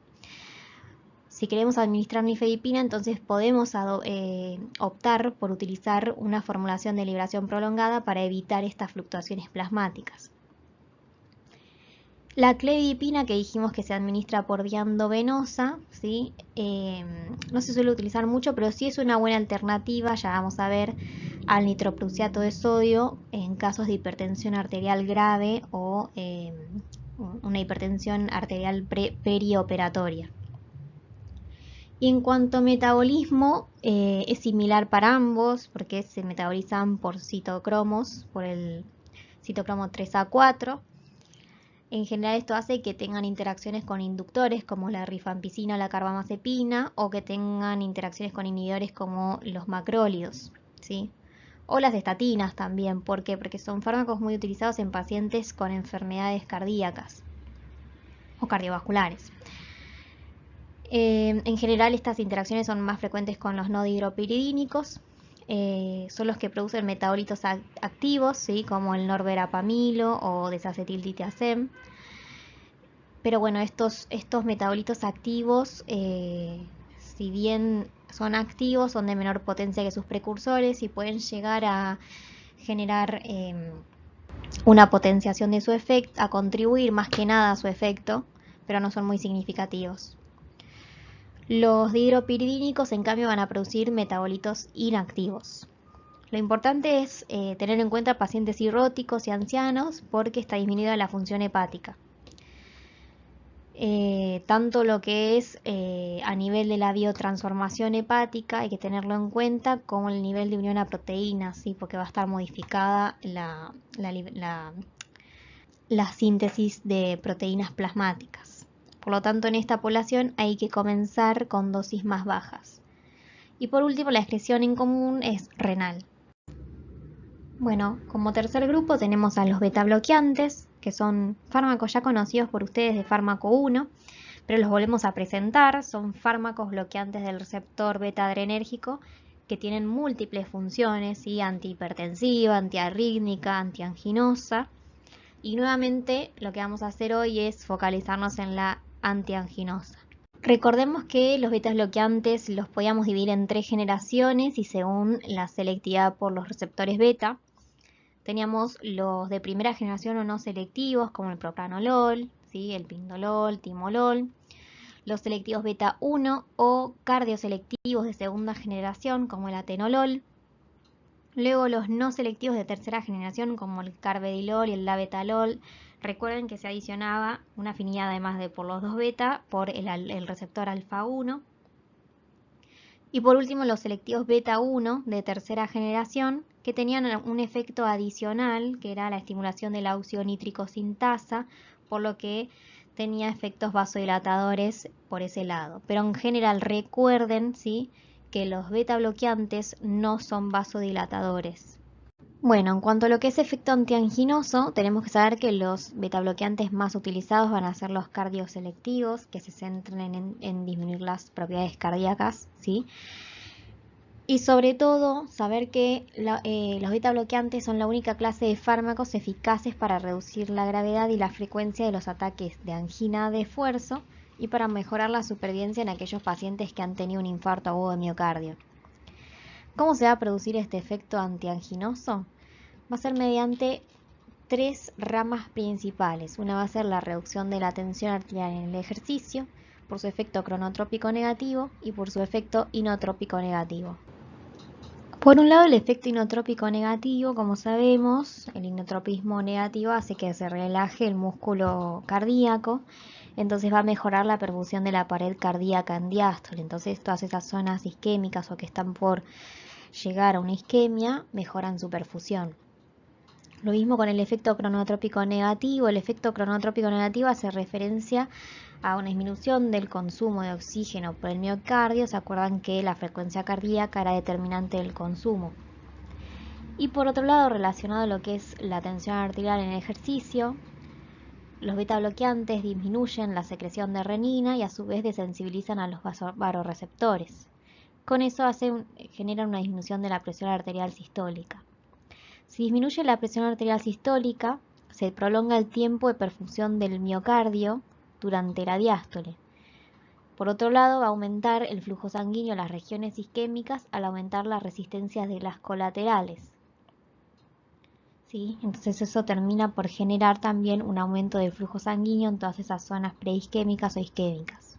[SPEAKER 1] Si queremos administrar nifedipina, entonces podemos optar por utilizar una formulación de liberación prolongada para evitar estas fluctuaciones plasmáticas. La clevidipina, que dijimos que se administra por vía endovenosa, ¿sí? No se suele utilizar mucho, pero sí es una buena alternativa, ya vamos a ver, al nitroprusiato de sodio en casos de hipertensión arterial grave o una hipertensión arterial perioperatoria. Y en cuanto a metabolismo, es similar para ambos porque se metabolizan por citocromos, por el citocromo 3A4. En general esto hace que tengan interacciones con inductores como la rifampicina o la carbamazepina, o que tengan interacciones con inhibidores como los macrólidos, ¿sí? O las estatinas también. ¿Por qué? Porque son fármacos muy utilizados en pacientes con enfermedades cardíacas o cardiovasculares. En general estas interacciones son más frecuentes con los no dihidropiridínicos. Son los que producen metabolitos activos, ¿sí? Como el norverapamilo o desacetiltiazem. Pero bueno, estos metabolitos activos, si bien son activos, son de menor potencia que sus precursores y pueden llegar a generar una potenciación de su efecto, a contribuir más que nada a su efecto, pero no son muy significativos. Los dihidropiridínicos, en cambio, van a producir metabolitos inactivos. Lo importante es tener en cuenta pacientes cirróticos y ancianos porque está disminuida la función hepática. Tanto lo que es a nivel de la biotransformación hepática, hay que tenerlo en cuenta, como el nivel de unión a proteínas, ¿sí? Porque va a estar modificada la síntesis de proteínas plasmáticas. Por lo tanto, en esta población hay que comenzar con dosis más bajas. Y por último, la excreción en común es renal. Bueno, como tercer grupo tenemos a los beta bloqueantes, que son fármacos ya conocidos por ustedes de fármaco 1, pero los volvemos a presentar. Son fármacos bloqueantes del receptor beta adrenérgico que tienen múltiples funciones, ¿sí? Antihipertensiva, antiarrítmica, antianginosa. Y nuevamente lo que vamos a hacer hoy es focalizarnos en la antianginosa. Recordemos que los beta bloqueantes los podíamos dividir en 3 generaciones y según la selectividad por los receptores beta. Teníamos los de primera generación o no selectivos, como el propranolol, ¿sí? El pindolol, timolol. Los selectivos beta 1 o cardioselectivos de segunda generación, como el atenolol. Luego los no selectivos de tercera generación, como el carvedilol y el labetalol. Recuerden que se adicionaba una afinidad además de por los dos beta por el receptor alfa 1. Y por último los selectivos beta 1 de tercera generación, que tenían un efecto adicional, que era la estimulación de la auxionítrico sintasa, por lo que tenía efectos vasodilatadores por ese lado. Pero en general recuerden, ¿sí?, que los beta bloqueantes no son vasodilatadores. Bueno, en cuanto a lo que es efecto antianginoso, tenemos que saber que los beta bloqueantes más utilizados van a ser los cardioselectivos, que se centren en disminuir las propiedades cardíacas, ¿sí? Y sobre todo, saber que los beta bloqueantes son la única clase de fármacos eficaces para reducir la gravedad y la frecuencia de los ataques de angina de esfuerzo y para mejorar la supervivencia en aquellos pacientes que han tenido un infarto agudo de miocardio. ¿Cómo se va a producir este efecto antianginoso? Va a ser mediante 3 ramas principales. Una va a ser la reducción de la tensión arterial en el ejercicio, por su efecto cronotrópico negativo y por su efecto inotrópico negativo. Por un lado, el efecto inotrópico negativo, como sabemos, el inotropismo negativo hace que se relaje el músculo cardíaco, entonces va a mejorar la perfusión de la pared cardíaca en diástole. Entonces todas esas zonas isquémicas o que están por llegar a una isquemia mejoran su perfusión. Lo mismo con el efecto cronotrópico negativo. El efecto cronotrópico negativo hace referencia a una disminución del consumo de oxígeno por el miocardio. Se acuerdan que la frecuencia cardíaca era determinante del consumo. Y por otro lado, relacionado a lo que es la tensión arterial en el ejercicio, los beta bloqueantes disminuyen la secreción de renina y a su vez desensibilizan a los vasoreceptores. Con eso generan una disminución de la presión arterial sistólica. Si disminuye la presión arterial sistólica, se prolonga el tiempo de perfusión del miocardio durante la diástole. Por otro lado, va a aumentar el flujo sanguíneo a las regiones isquémicas al aumentar las resistencias de las colaterales. ¿Sí? Entonces eso termina por generar también un aumento del flujo sanguíneo en todas esas zonas preisquémicas o isquémicas.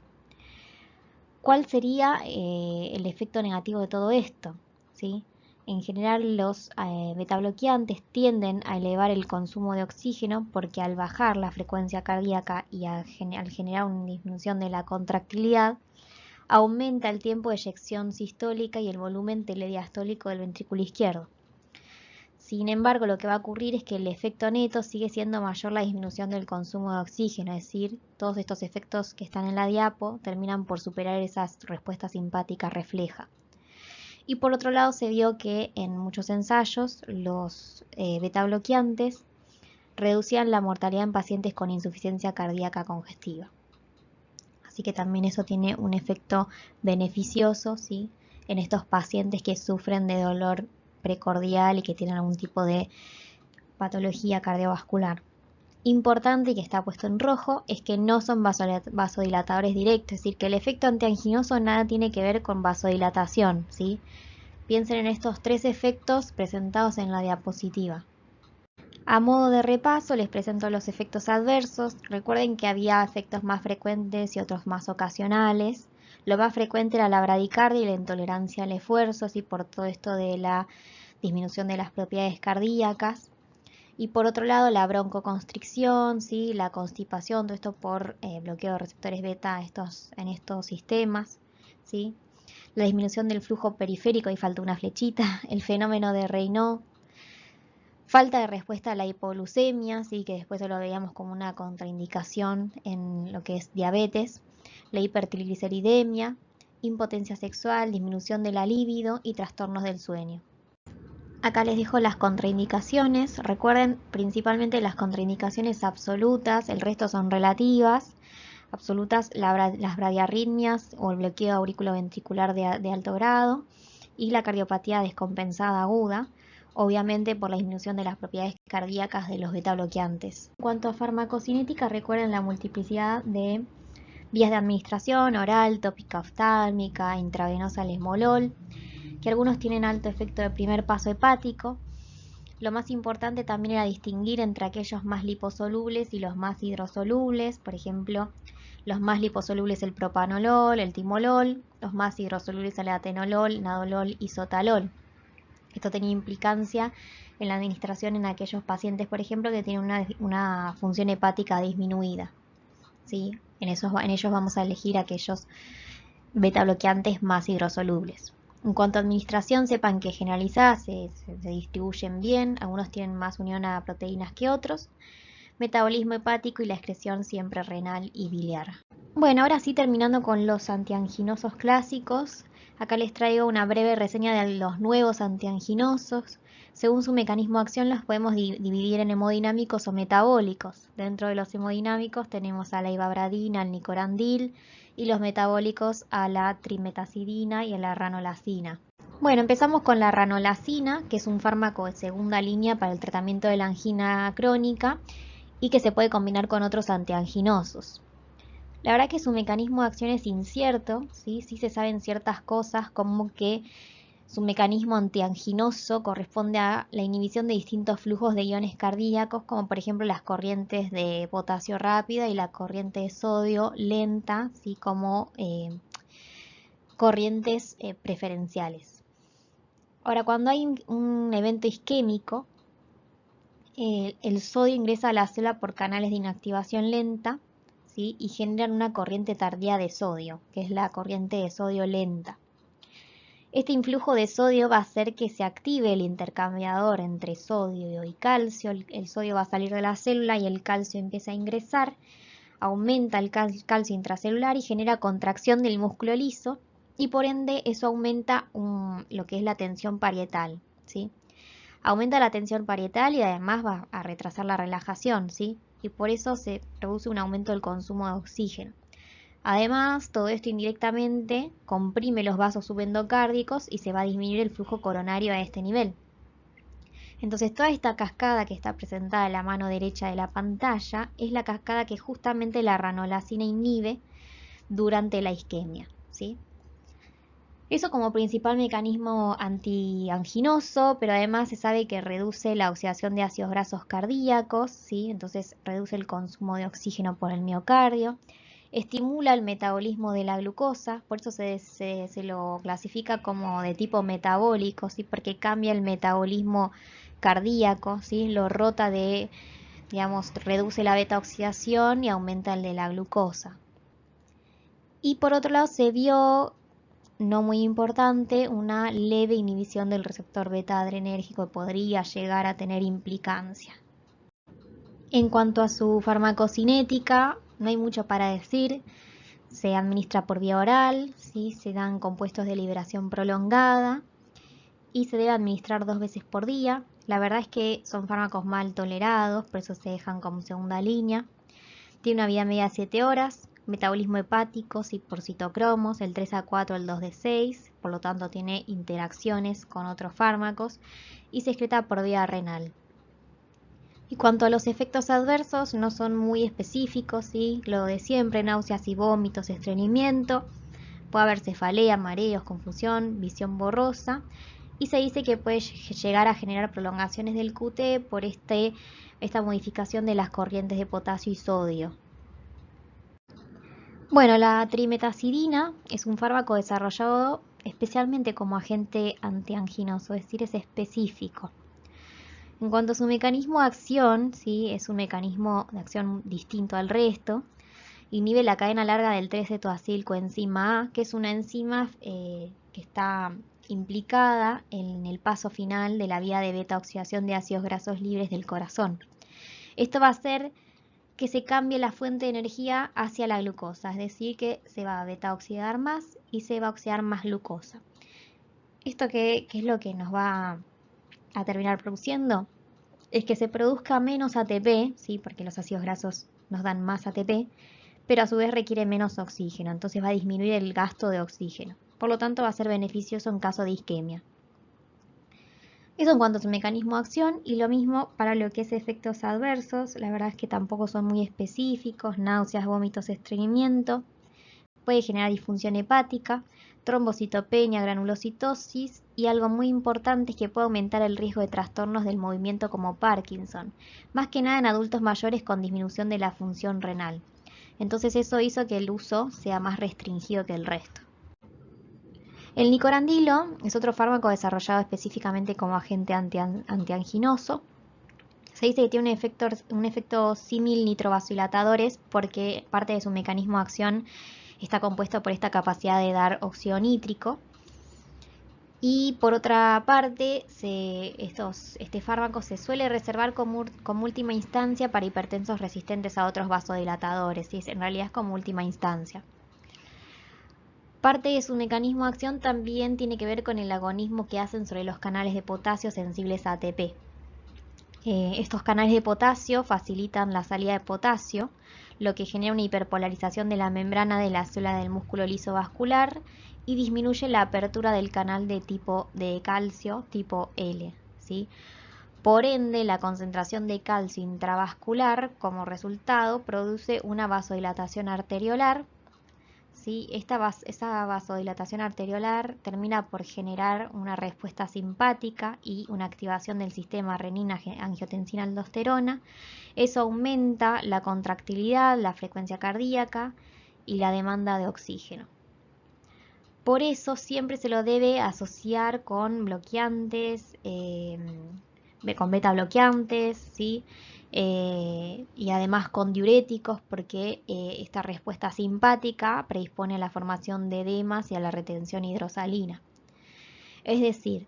[SPEAKER 1] ¿Cuál sería el efecto negativo de todo esto? ¿Sí? En general los beta bloqueantes tienden a elevar el consumo de oxígeno porque al bajar la frecuencia cardíaca y al generar una disminución de la contractilidad, aumenta el tiempo de eyección sistólica y el volumen telediastólico del ventrículo izquierdo. Sin embargo, lo que va a ocurrir es que el efecto neto sigue siendo mayor la disminución del consumo de oxígeno, es decir, todos estos efectos que están en la diapo terminan por superar esas respuestas simpáticas refleja. Y por otro lado se vio que en muchos ensayos los beta bloqueantes reducían la mortalidad en pacientes con insuficiencia cardíaca congestiva. Así que también eso tiene un efecto beneficioso, ¿sí?, en estos pacientes que sufren de dolor precordial y que tienen algún tipo de patología cardiovascular. Importante y que está puesto en rojo es que no son vasodilatadores directos, es decir, que el efecto antianginoso nada tiene que ver con vasodilatación, ¿sí? Piensen en estos 3 efectos presentados en la diapositiva. A modo de repaso les presento los efectos adversos. Recuerden que había efectos más frecuentes y otros más ocasionales. Lo más frecuente era la bradicardia y la intolerancia al esfuerzo, y por todo esto de la disminución de las propiedades cardíacas. Y por otro lado la broncoconstricción, ¿sí?, la constipación, todo esto por bloqueo de receptores beta en estos sistemas, ¿sí?, la disminución del flujo periférico, y falta una flechita, el fenómeno de Raynaud, falta de respuesta a la hipoglucemia, ¿sí?, que después lo veíamos como una contraindicación en lo que es diabetes, la hipertrigliceridemia, impotencia sexual, disminución de la libido y trastornos del sueño. Acá les dejo las contraindicaciones. Recuerden principalmente las contraindicaciones absolutas, el resto son relativas. Absolutas, las bradiarritmias o el bloqueo auriculoventricular de alto grado y la cardiopatía descompensada aguda, obviamente por la disminución de las propiedades cardíacas de los beta bloqueantes. En cuanto a farmacocinética, recuerden la multiplicidad de vías de administración: oral, tópica oftálmica, intravenosa al esmolol, que algunos tienen alto efecto de primer paso hepático. Lo más importante también era distinguir entre aquellos más liposolubles y los más hidrosolubles. Por ejemplo, los más liposolubles el propanolol, el timolol, los más hidrosolubles el atenolol, nadolol y sotalol. Esto tenía implicancia en la administración en aquellos pacientes, por ejemplo, que tienen una función hepática disminuida, ¿sí? En ellos vamos a elegir aquellos beta bloqueantes más hidrosolubles. En cuanto a administración, sepan que generalizadas se distribuyen bien, algunos tienen más unión a proteínas que otros, metabolismo hepático y la excreción siempre renal y biliar. Bueno, ahora sí, terminando con los antianginosos clásicos, acá les traigo una breve reseña de los nuevos antianginosos. Según su mecanismo de acción los podemos dividir en hemodinámicos o metabólicos. Dentro de los hemodinámicos tenemos a la ivabradina, al nicorandil, y los metabólicos a la trimetacidina y a la ranolacina. Bueno, empezamos con la ranolacina, que es un fármaco de segunda línea para el tratamiento de la angina crónica y que se puede combinar con otros antianginosos. La verdad que su mecanismo de acción es incierto, ¿sí? Sí se saben ciertas cosas, como que su mecanismo antianginoso corresponde a la inhibición de distintos flujos de iones cardíacos, como por ejemplo las corrientes de potasio rápida y la corriente de sodio lenta, ¿sí?, como corrientes preferenciales. Ahora, cuando hay un evento isquémico, el sodio ingresa a la célula por canales de inactivación lenta, ¿sí?, y generan una corriente tardía de sodio, que es la corriente de sodio lenta. Este influjo de sodio va a hacer que se active el intercambiador entre sodio y calcio. El sodio va a salir de la célula y el calcio empieza a ingresar, aumenta el calcio intracelular y genera contracción del músculo liso, y por ende eso aumenta lo que es la tensión parietal, ¿sí? Aumenta la tensión parietal y además va a retrasar la relajación, ¿sí? Y por eso se produce un aumento del consumo de oxígeno. Además, todo esto indirectamente comprime los vasos subendocárdicos y se va a disminuir el flujo coronario a este nivel. Entonces, toda esta cascada que está presentada en la mano derecha de la pantalla es la cascada que justamente la ranolacina inhibe durante la isquemia, ¿sí? Eso como principal mecanismo antianginoso, pero además se sabe que reduce la oxidación de ácidos grasos cardíacos, ¿sí? Entonces reduce el consumo de oxígeno por el miocardio. Estimula el metabolismo de la glucosa, por eso se lo clasifica como de tipo metabólico, ¿sí?, porque cambia el metabolismo cardíaco, ¿sí?, lo rota reduce la beta oxidación y aumenta el de la glucosa. Y por otro lado se vio no muy importante, una leve inhibición del receptor beta adrenérgico que podría llegar a tener implicancia. En cuanto a su farmacocinética, no hay mucho para decir. Se administra por vía oral, ¿sí? Se dan compuestos de liberación prolongada y se debe administrar 2 veces por día. La verdad es que son fármacos mal tolerados, por eso se dejan como segunda línea. Tiene una vida media de 7 horas, metabolismo hepático por citocromos, el 3A4, el 2D6, por lo tanto tiene interacciones con otros fármacos y se excreta por vía renal. Y cuanto a los efectos adversos, no son muy específicos, ¿sí? Lo de siempre, náuseas y vómitos, estreñimiento, puede haber cefalea, mareos, confusión, visión borrosa, y se dice que puede llegar a generar prolongaciones del QT por esta modificación de las corrientes de potasio y sodio. Bueno, la trimetazidina es un fármaco desarrollado especialmente como agente antianginoso, es decir, es específico. En cuanto a su mecanismo de acción, ¿sí? Es un mecanismo de acción distinto al resto. Inhibe la cadena larga del 3-cetoacilcoenzima A, que es una enzima que está implicada en el paso final de la vía de beta-oxidación de ácidos grasos libres del corazón. Esto va a hacer que se cambie la fuente de energía hacia la glucosa, es decir, que se va a beta-oxidar más y se va a oxidar más glucosa. ¿Esto qué es lo que nos va a terminar produciendo? Es que se produzca menos ATP, ¿sí? Porque los ácidos grasos nos dan más ATP, pero a su vez requiere menos oxígeno, entonces va a disminuir el gasto de oxígeno. Por lo tanto, va a ser beneficioso en caso de isquemia. Eso en cuanto a su mecanismo de acción, y lo mismo para lo que es efectos adversos. La verdad es que tampoco son muy específicos: náuseas, vómitos, estreñimiento. Puede generar disfunción hepática, trombocitopenia, granulocitosis, y algo muy importante es que puede aumentar el riesgo de trastornos del movimiento como Parkinson, más que nada en adultos mayores con disminución de la función renal. Entonces eso hizo que el uso sea más restringido que el resto. El nicorandilo es otro fármaco desarrollado específicamente como agente antianginoso. Se dice que tiene un efecto símil nitrovasodilatadores porque parte de su mecanismo de acción está compuesto por esta capacidad de dar óxido nítrico. Y por otra parte, este fármaco se suele reservar como última instancia para hipertensos resistentes a otros vasodilatadores, ¿sí? En realidad es como última instancia. Parte de su mecanismo de acción también tiene que ver con el agonismo que hacen sobre los canales de potasio sensibles a ATP. Estos canales de potasio facilitan la salida de potasio, lo que genera una hiperpolarización de la membrana de la célula del músculo liso vascular y disminuye la apertura del canal de calcio tipo L, ¿sí? Por ende, la concentración de calcio intravascular como resultado produce una vasodilatación arteriolar. ¿Sí? Esa vasodilatación arteriolar termina por generar una respuesta simpática y una activación del sistema renina-angiotensina-aldosterona. Eso aumenta la contractilidad, la frecuencia cardíaca y la demanda de oxígeno. Por eso siempre se lo debe asociar con bloqueantes, con beta bloqueantes, ¿sí? Y además con diuréticos, porque esta respuesta simpática predispone a la formación de edemas y a la retención hidrosalina. Es decir,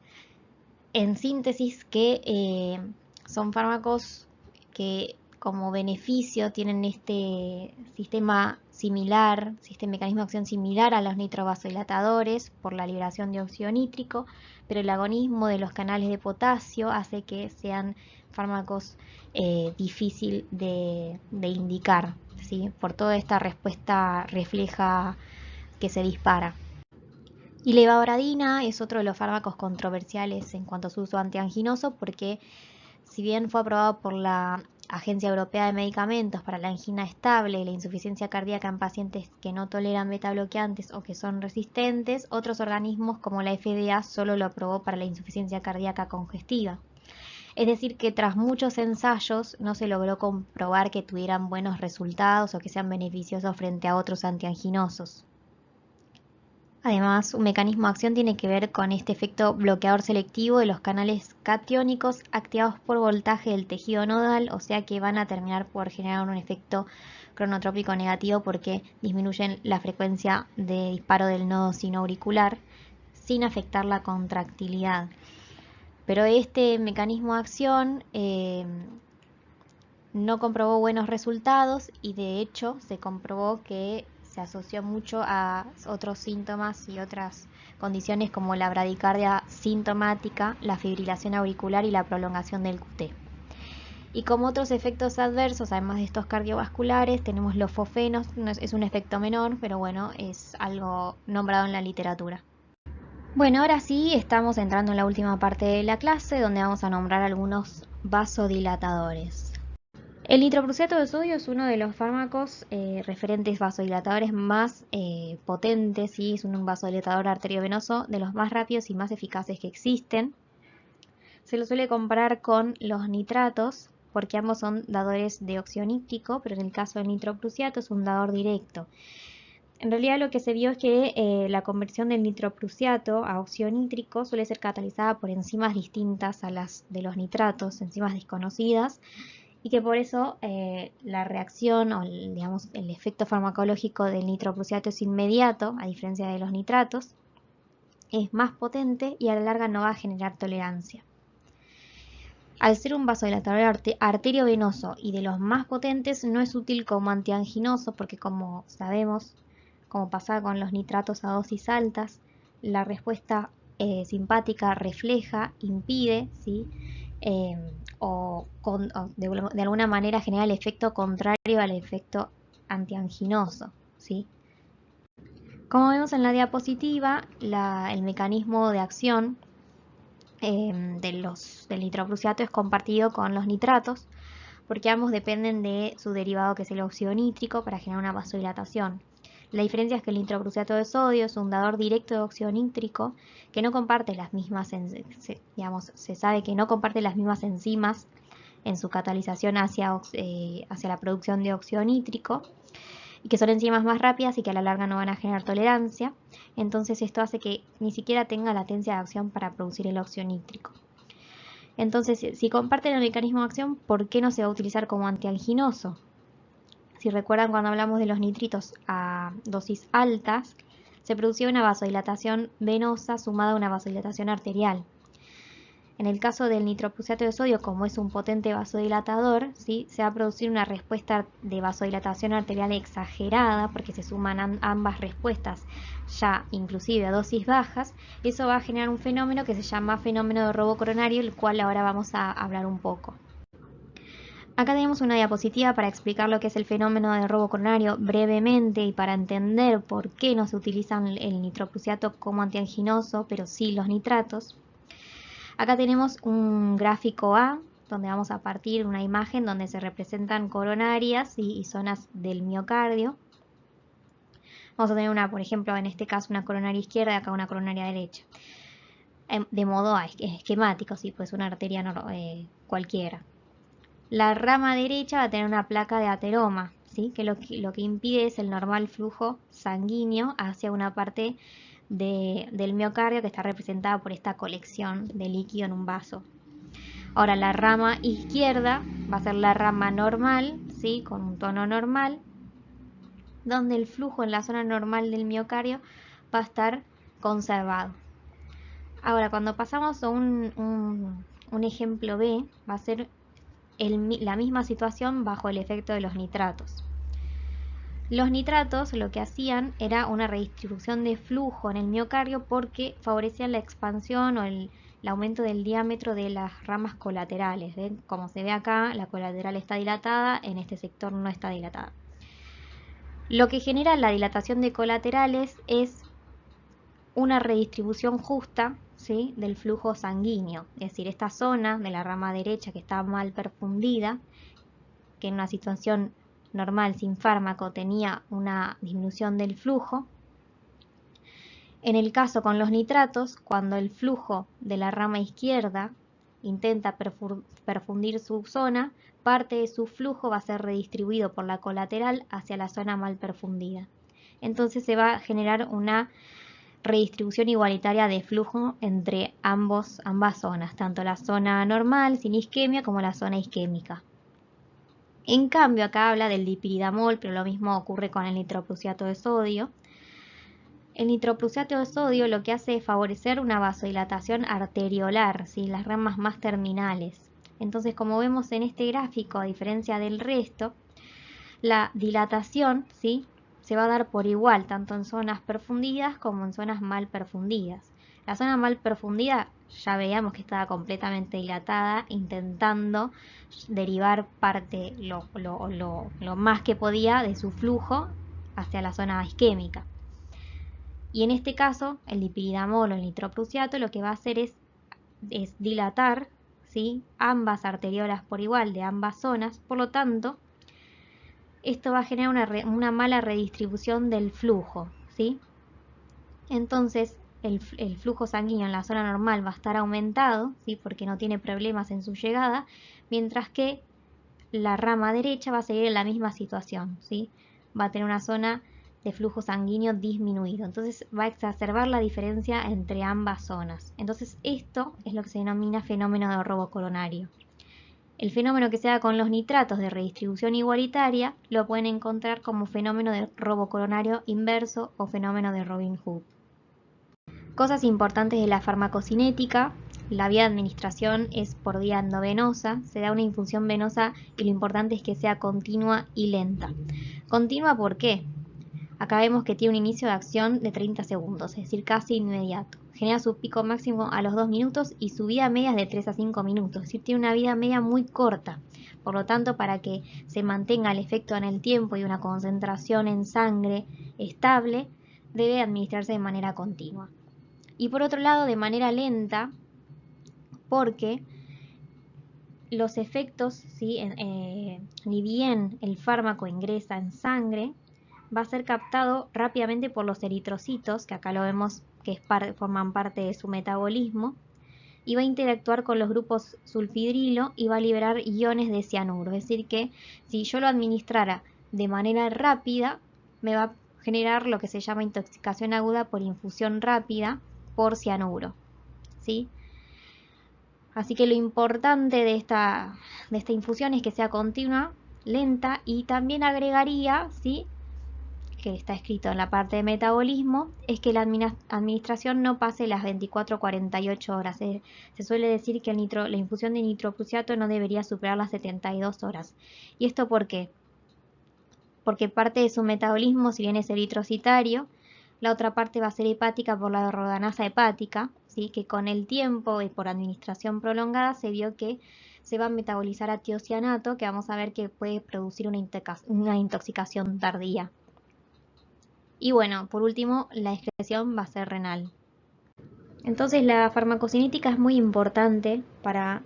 [SPEAKER 1] en síntesis, que son fármacos que como beneficio tienen este mecanismo de acción similar a los nitrovasodilatadores por la liberación de óxido nítrico, pero el agonismo de los canales de potasio hace que sean fármacos difícil de indicar, ¿sí? Por toda esta respuesta refleja que se dispara. Y la ivabradina es otro de los fármacos controversiales en cuanto a su uso antianginoso, porque si bien fue aprobado por la Agencia Europea de Medicamentos para la angina estable y la insuficiencia cardíaca en pacientes que no toleran beta-bloqueantes o que son resistentes, otros organismos como la FDA solo lo aprobó para la insuficiencia cardíaca congestiva. Es decir, que tras muchos ensayos no se logró comprobar que tuvieran buenos resultados o que sean beneficiosos frente a otros antianginosos. Además, un mecanismo de acción tiene que ver con este efecto bloqueador selectivo de los canales catiónicos activados por voltaje del tejido nodal, o sea que van a terminar por generar un efecto cronotrópico negativo porque disminuyen la frecuencia de disparo del nodo sinoauricular sin afectar la contractilidad. Pero este mecanismo de acción no comprobó buenos resultados y de hecho se comprobó que se asoció mucho a otros síntomas y otras condiciones como la bradicardia sintomática, la fibrilación auricular y la prolongación del QT. Y como otros efectos adversos, además de estos cardiovasculares, tenemos los fosfenos, es un efecto menor, pero bueno, es algo nombrado en la literatura. Bueno, ahora sí, estamos entrando en la última parte de la clase, donde vamos a nombrar algunos vasodilatadores. El nitroprusiato de sodio es uno de los fármacos referentes vasodilatadores más potentes, ¿sí? Es un vasodilatador arteriovenoso de los más rápidos y más eficaces que existen. Se lo suele comparar con los nitratos porque ambos son dadores de óxido nítrico, pero en el caso del nitroprusiato es un dador directo. En realidad lo que se vio es que la conversión del nitroprusiato a óxido nítrico suele ser catalizada por enzimas distintas a las de los nitratos, enzimas desconocidas, y que por eso la reacción o digamos, el efecto farmacológico del nitroprusiato es inmediato, a diferencia de los nitratos, es más potente y a la larga no va a generar tolerancia. Al ser un vasodilatador arteriovenoso y de los más potentes, no es útil como antianginoso porque, como sabemos, como pasaba con los nitratos a dosis altas, la respuesta simpática refleja, impide, ¿sí? O de alguna manera genera el efecto contrario al efecto antianginoso, ¿sí? Como vemos en la diapositiva, el mecanismo de acción del nitroprusiato es compartido con los nitratos, porque ambos dependen de su derivado, que es el óxido nítrico, para generar una vasodilatación. La diferencia es que el nitroprusiato de sodio es un dador directo de óxido nítrico que no comparte las mismas, se sabe que no comparte las mismas enzimas en su catalización hacia la producción de óxido nítrico, y que son enzimas más rápidas y que a la larga no van a generar tolerancia. Entonces esto hace que ni siquiera tenga latencia de acción para producir el óxido nítrico. Entonces, si comparten el mecanismo de acción, ¿por qué no se va a utilizar como antianginoso? Si recuerdan, cuando hablamos de los nitritos a dosis altas, se producía una vasodilatación venosa sumada a una vasodilatación arterial. En el caso del nitroprusiato de sodio, como es un potente vasodilatador, ¿sí? Se va a producir una respuesta de vasodilatación arterial exagerada porque se suman ambas respuestas ya inclusive a dosis bajas. Eso va a generar un fenómeno que se llama fenómeno de robo coronario, el cual ahora vamos a hablar un poco. Acá tenemos una diapositiva para explicar lo que es el fenómeno de robo coronario brevemente y para entender por qué no se utilizan el nitroprusiato como antianginoso, pero sí los nitratos. Acá tenemos un gráfico A, donde vamos a partir una imagen donde se representan coronarias y zonas del miocardio. Vamos a tener por ejemplo, en este caso una coronaria izquierda y acá una coronaria derecha. De modo esquemático, sí, pues una arteria cualquiera. La rama derecha va a tener una placa de ateroma, ¿sí? que lo que impide es el normal flujo sanguíneo hacia una parte del miocardio que está representada por esta colección de líquido en un vaso. Ahora la rama izquierda va a ser la rama normal, ¿sí? Con un tono normal, donde el flujo en la zona normal del miocardio va a estar conservado. Ahora, cuando pasamos a un ejemplo B, va a ser la misma situación bajo el efecto de los nitratos. Los nitratos lo que hacían era una redistribución de flujo en el miocardio porque favorecían la expansión o el aumento del diámetro de las ramas colaterales. ¿Ven? Como se ve acá, la colateral está dilatada, en este sector no está dilatada. Lo que genera la dilatación de colaterales es una redistribución justa, ¿sí? del flujo sanguíneo. Es decir, esta zona de la rama derecha que está mal perfundida, que en una situación normal sin fármaco tenía una disminución del flujo. En el caso con los nitratos, cuando el flujo de la rama izquierda intenta perfundir su zona, parte de su flujo va a ser redistribuido por la colateral hacia la zona mal perfundida. Entonces se va a generar una redistribución igualitaria de flujo entre ambas zonas, tanto la zona normal sin isquemia como la zona isquémica. En cambio, acá habla del dipiridamol, pero lo mismo ocurre con el nitroprusiato de sodio. El nitroprusiato de sodio lo que hace es favorecer una vasodilatación arteriolar, ¿sí? Las ramas más terminales. Entonces, como vemos en este gráfico, a diferencia del resto, la dilatación, ¿sí?, se va a dar por igual, tanto en zonas perfundidas como en zonas mal perfundidas. La zona mal perfundida ya veíamos que estaba completamente dilatada, intentando derivar parte lo más que podía de su flujo hacia la zona isquémica. Y en este caso, el dipiridamol o el nitroprusiato lo que va a hacer es dilatar, ¿sí?, ambas arteriolas por igual de ambas zonas. Por lo tanto, esto va a generar una mala redistribución del flujo, ¿sí? Entonces, el flujo sanguíneo en la zona normal va a estar aumentado, ¿sí?, porque no tiene problemas en su llegada, mientras que la rama derecha va a seguir en la misma situación, ¿sí? Va a tener una zona de flujo sanguíneo disminuido. Entonces va a exacerbar la diferencia entre ambas zonas. Entonces esto es lo que se denomina fenómeno de robo coronario. El fenómeno que se da con los nitratos de redistribución igualitaria lo pueden encontrar como fenómeno de robo coronario inverso o fenómeno de Robin Hood. Cosas importantes de la farmacocinética. La vía de administración es por vía endovenosa, se da una infusión venosa y lo importante es que sea continua y lenta. ¿Continua por qué? Acá vemos que tiene un inicio de acción de 30 segundos, es decir, casi inmediato. Genera su pico máximo a los 2 minutos y su vida media es de 3 a 5 minutos, es decir, tiene una vida media muy corta. Por lo tanto, para que se mantenga el efecto en el tiempo y una concentración en sangre estable, debe administrarse de manera continua. Y por otro lado, de manera lenta, porque los efectos, ¿sí?, ni bien el fármaco ingresa en sangre, va a ser captado rápidamente por los eritrocitos, que acá lo vemos que forman parte de su metabolismo, y va a interactuar con los grupos sulfidrilo y va a liberar iones de cianuro. Es decir que si yo lo administrara de manera rápida, me va a generar lo que se llama intoxicación aguda por infusión rápida por cianuro, ¿sí? Así que lo importante de esta infusión es que sea continua, lenta, y también agregaría, ¿sí?, que está escrito en la parte de metabolismo, es que la administración no pase las 24 o 48 horas. Se suele decir que la infusión de nitroprusiato no debería superar las 72 horas. ¿Y esto por qué? Porque parte de su metabolismo, si bien es eritrocitario, la otra parte va a ser hepática por la rodanasa hepática, ¿sí?, que con el tiempo y por administración prolongada se vio que se va a metabolizar a tiocianato, que vamos a ver que puede producir una intoxicación tardía. Y bueno, por último, la excreción va a ser renal. Entonces la farmacocinética es muy importante para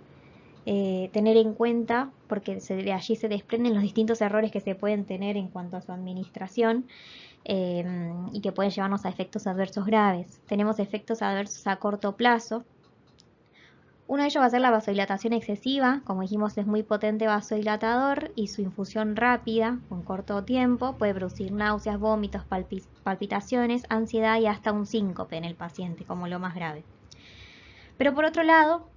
[SPEAKER 1] tener en cuenta, porque de allí se desprenden los distintos errores que se pueden tener en cuanto a su administración y que pueden llevarnos a efectos adversos graves. Tenemos efectos adversos a corto plazo. Uno de ellos va a ser la vasodilatación excesiva. Como dijimos, es muy potente vasodilatador y su infusión rápida, con corto tiempo, puede producir náuseas, vómitos, palpitaciones, ansiedad y hasta un síncope en el paciente, como lo más grave. Pero por otro lado,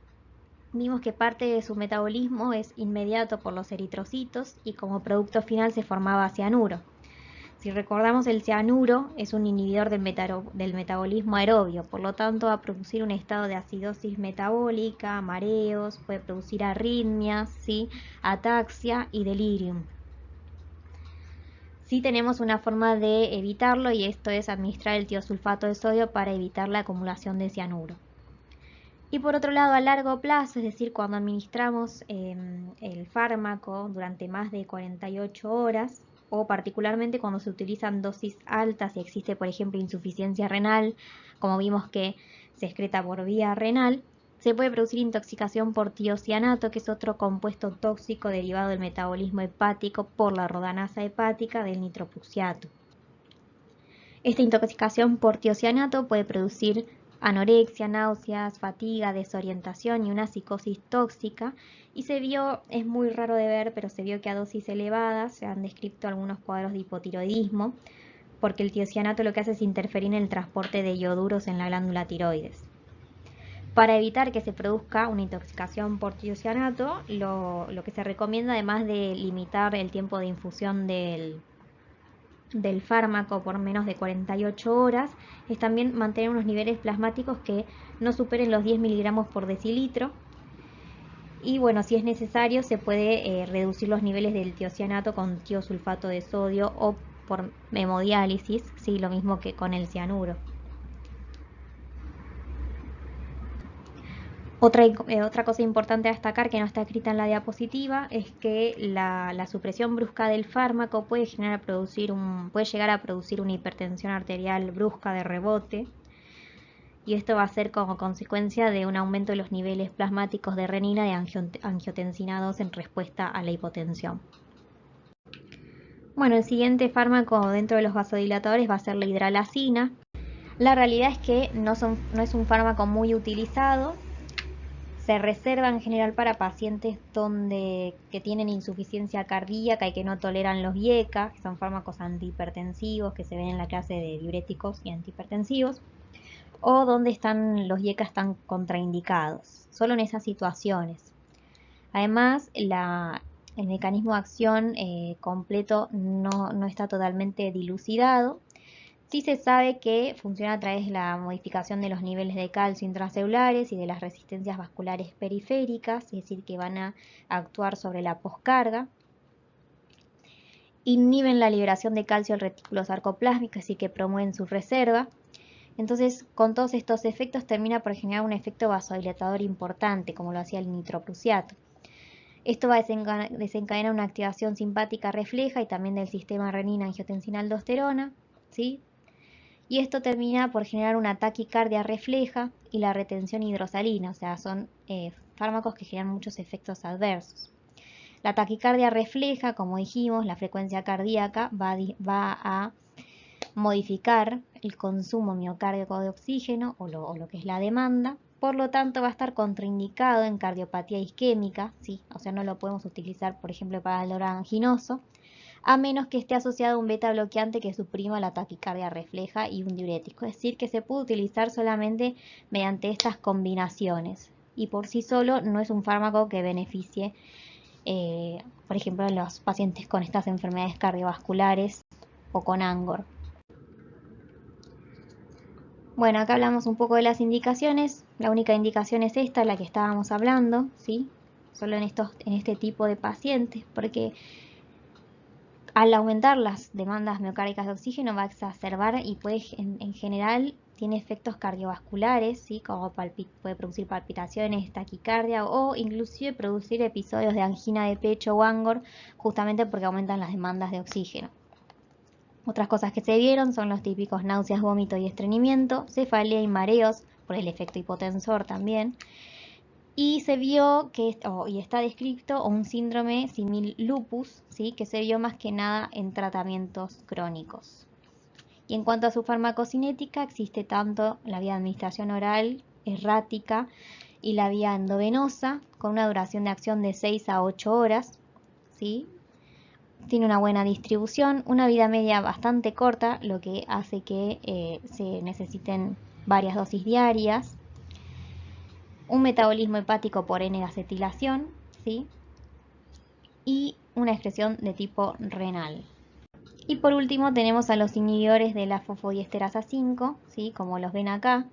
[SPEAKER 1] vimos que parte de su metabolismo es inmediato por los eritrocitos y como producto final se formaba cianuro. Si recordamos, el cianuro es un inhibidor del metabolismo aerobio, por lo tanto va a producir un estado de acidosis metabólica, mareos, puede producir arritmias, ¿sí?, ataxia y delirium. Sí tenemos una forma de evitarlo y esto es administrar el tiosulfato de sodio para evitar la acumulación de cianuro. Y por otro lado, a largo plazo, es decir, cuando administramos el fármaco durante más de 48 horas, o particularmente cuando se utilizan dosis altas y existe, por ejemplo, insuficiencia renal, como vimos que se excreta por vía renal, se puede producir intoxicación por tiocianato, que es otro compuesto tóxico derivado del metabolismo hepático por la rodanasa hepática del nitroprusiato. Esta intoxicación por tiocianato puede producir anorexia, náuseas, fatiga, desorientación y una psicosis tóxica, y se vio, es muy raro de ver, pero se vio que a dosis elevadas se han descrito algunos cuadros de hipotiroidismo, porque el tiocianato lo que hace es interferir en el transporte de ioduros en la glándula tiroides. Para evitar que se produzca una intoxicación por tiocianato, lo que se recomienda, además de limitar el tiempo de infusión del fármaco por menos de 48 horas, es también mantener unos niveles plasmáticos que no superen los 10 miligramos por decilitro. Y bueno, si es necesario, se puede reducir los niveles del tiocianato con tiosulfato de sodio o por hemodiálisis, ¿sí? Lo mismo que con el cianuro. Otra cosa importante a destacar que no está escrita en la diapositiva es que la supresión brusca del fármaco puede llegar a producir una hipertensión arterial brusca de rebote, y esto va a ser como consecuencia de un aumento de los niveles plasmáticos de renina de angiotensina 2 en respuesta a la hipotensión. Bueno, el siguiente fármaco dentro de los vasodilatadores va a ser la hidralazina. La realidad es que no es un fármaco muy utilizado. Se reserva en general para pacientes que tienen insuficiencia cardíaca y que no toleran los IECA, que son fármacos antihipertensivos que se ven en la clase de diuréticos y antihipertensivos, o donde los IECA están contraindicados, solo en esas situaciones. Además, el mecanismo de acción completo no está totalmente dilucidado. Sí se sabe que funciona a través de la modificación de los niveles de calcio intracelulares y de las resistencias vasculares periféricas, es decir, que van a actuar sobre la poscarga. Inhiben la liberación de calcio al retículo sarcoplásmico, así que promueven su reserva. Entonces, con todos estos efectos termina por generar un efecto vasodilatador importante, como lo hacía el nitroprusiato. Esto va a desencadenar una activación simpática refleja y también del sistema renina-angiotensina-aldosterona, ¿sí? Y esto termina por generar una taquicardia refleja y la retención hidrosalina, o sea, son fármacos que generan muchos efectos adversos. La taquicardia refleja, como dijimos, la frecuencia cardíaca va a modificar el consumo miocárdico de oxígeno o lo que es la demanda, por lo tanto va a estar contraindicado en cardiopatía isquémica, ¿sí? O sea, no lo podemos utilizar, por ejemplo, para el dolor anginoso, a menos que esté asociado a un beta bloqueante que suprima la taquicardia refleja y un diurético. Es decir, que se puede utilizar solamente mediante estas combinaciones y por sí solo no es un fármaco que beneficie, por ejemplo, a los pacientes con estas enfermedades cardiovasculares o con ANGOR. Bueno, acá hablamos un poco de las indicaciones. La única indicación es esta, la que estábamos hablando, ¿sí? Solo en este tipo de pacientes, porque al aumentar las demandas miocárdicas de oxígeno va a exacerbar y en general tiene efectos cardiovasculares, ¿sí? Como puede producir palpitaciones, taquicardia o inclusive producir episodios de angina de pecho o ANGOR, justamente porque aumentan las demandas de oxígeno. Otras cosas que se vieron son los típicos náuseas, vómito y estreñimiento, cefalea y mareos por el efecto hipotensor también. Y se vio y está descrito un síndrome simil lupus, ¿sí? Que se vio más que nada en tratamientos crónicos. Y en cuanto a su farmacocinética, existe tanto la vía de administración oral, errática, y la vía endovenosa, con una duración de acción de 6 a 8 horas, ¿sí? Tiene una buena distribución, una vida media bastante corta, lo que hace que se necesiten varias dosis diarias. Un metabolismo hepático por N-acetilación, ¿sí? Y una excreción de tipo renal. Y por último tenemos a los inhibidores de la fosfodiesterasa 5, ¿sí? Como los ven acá,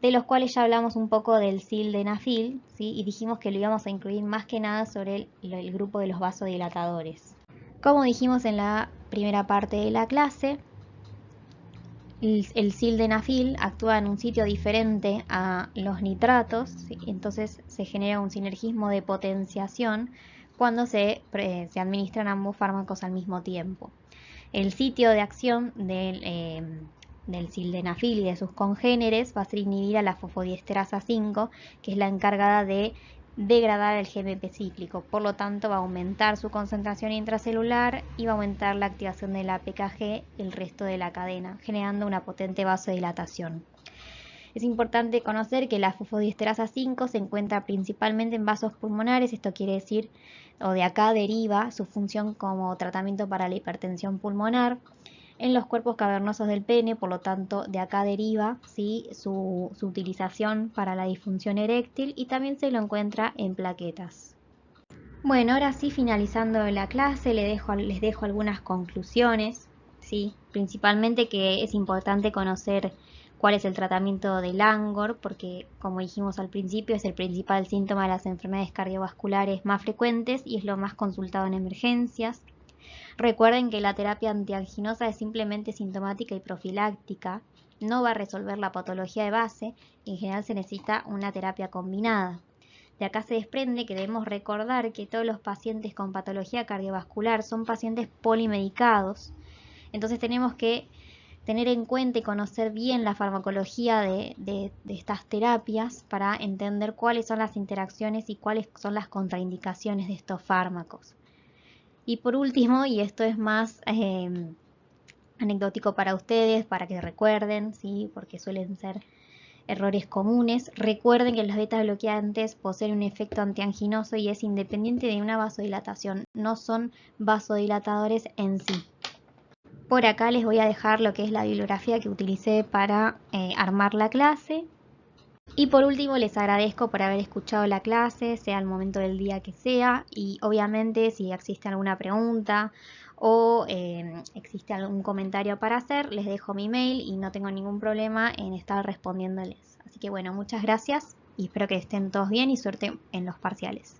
[SPEAKER 1] de los cuales ya hablamos un poco del sildenafil, ¿sí? Y dijimos que lo íbamos a incluir más que nada sobre el grupo de los vasodilatadores. Como dijimos en la primera parte de la clase, el sildenafil actúa en un sitio diferente a los nitratos, ¿sí? Entonces se genera un sinergismo de potenciación cuando se administran ambos fármacos al mismo tiempo. El sitio de acción del sildenafil y de sus congéneres va a ser inhibir a la fosfodiesterasa 5, que es la encargada de degradar el GMP cíclico. Por lo tanto, va a aumentar su concentración intracelular y va a aumentar la activación de la PKG el resto de la cadena, generando una potente vasodilatación. Es importante conocer que la fosfodiesterasa 5 se encuentra principalmente en vasos pulmonares, esto quiere decir, o de acá deriva su función como tratamiento para la hipertensión pulmonar. en los cuerpos cavernosos del pene, por lo tanto de acá deriva, ¿sí?, su utilización para la disfunción eréctil, y también se lo encuentra en plaquetas. Bueno, ahora sí, finalizando la clase, les dejo algunas conclusiones, ¿sí? Principalmente que es importante conocer cuál es el tratamiento del Angor, porque como dijimos al principio, es el principal síntoma de las enfermedades cardiovasculares más frecuentes y es lo más consultado en emergencias. Recuerden que la terapia antianginosa es simplemente sintomática y profiláctica, no va a resolver la patología de base y en general se necesita una terapia combinada. De acá se desprende que debemos recordar que todos los pacientes con patología cardiovascular son pacientes polimedicados, entonces tenemos que tener en cuenta y conocer bien la farmacología de estas terapias para entender cuáles son las interacciones y cuáles son las contraindicaciones de estos fármacos. Y por último, y esto es más anecdótico para ustedes, para que recuerden, ¿sí?, porque suelen ser errores comunes, recuerden que los beta bloqueantes poseen un efecto antianginoso y es independiente de una vasodilatación, no son vasodilatadores en sí. Por acá les voy a dejar lo que es la bibliografía que utilicé para armar la clase. Y por último, les agradezco por haber escuchado la clase, sea el momento del día que sea, y obviamente si existe alguna pregunta o existe algún comentario para hacer, les dejo mi mail y no tengo ningún problema en estar respondiéndoles. Así que bueno, muchas gracias y espero que estén todos bien y suerte en los parciales.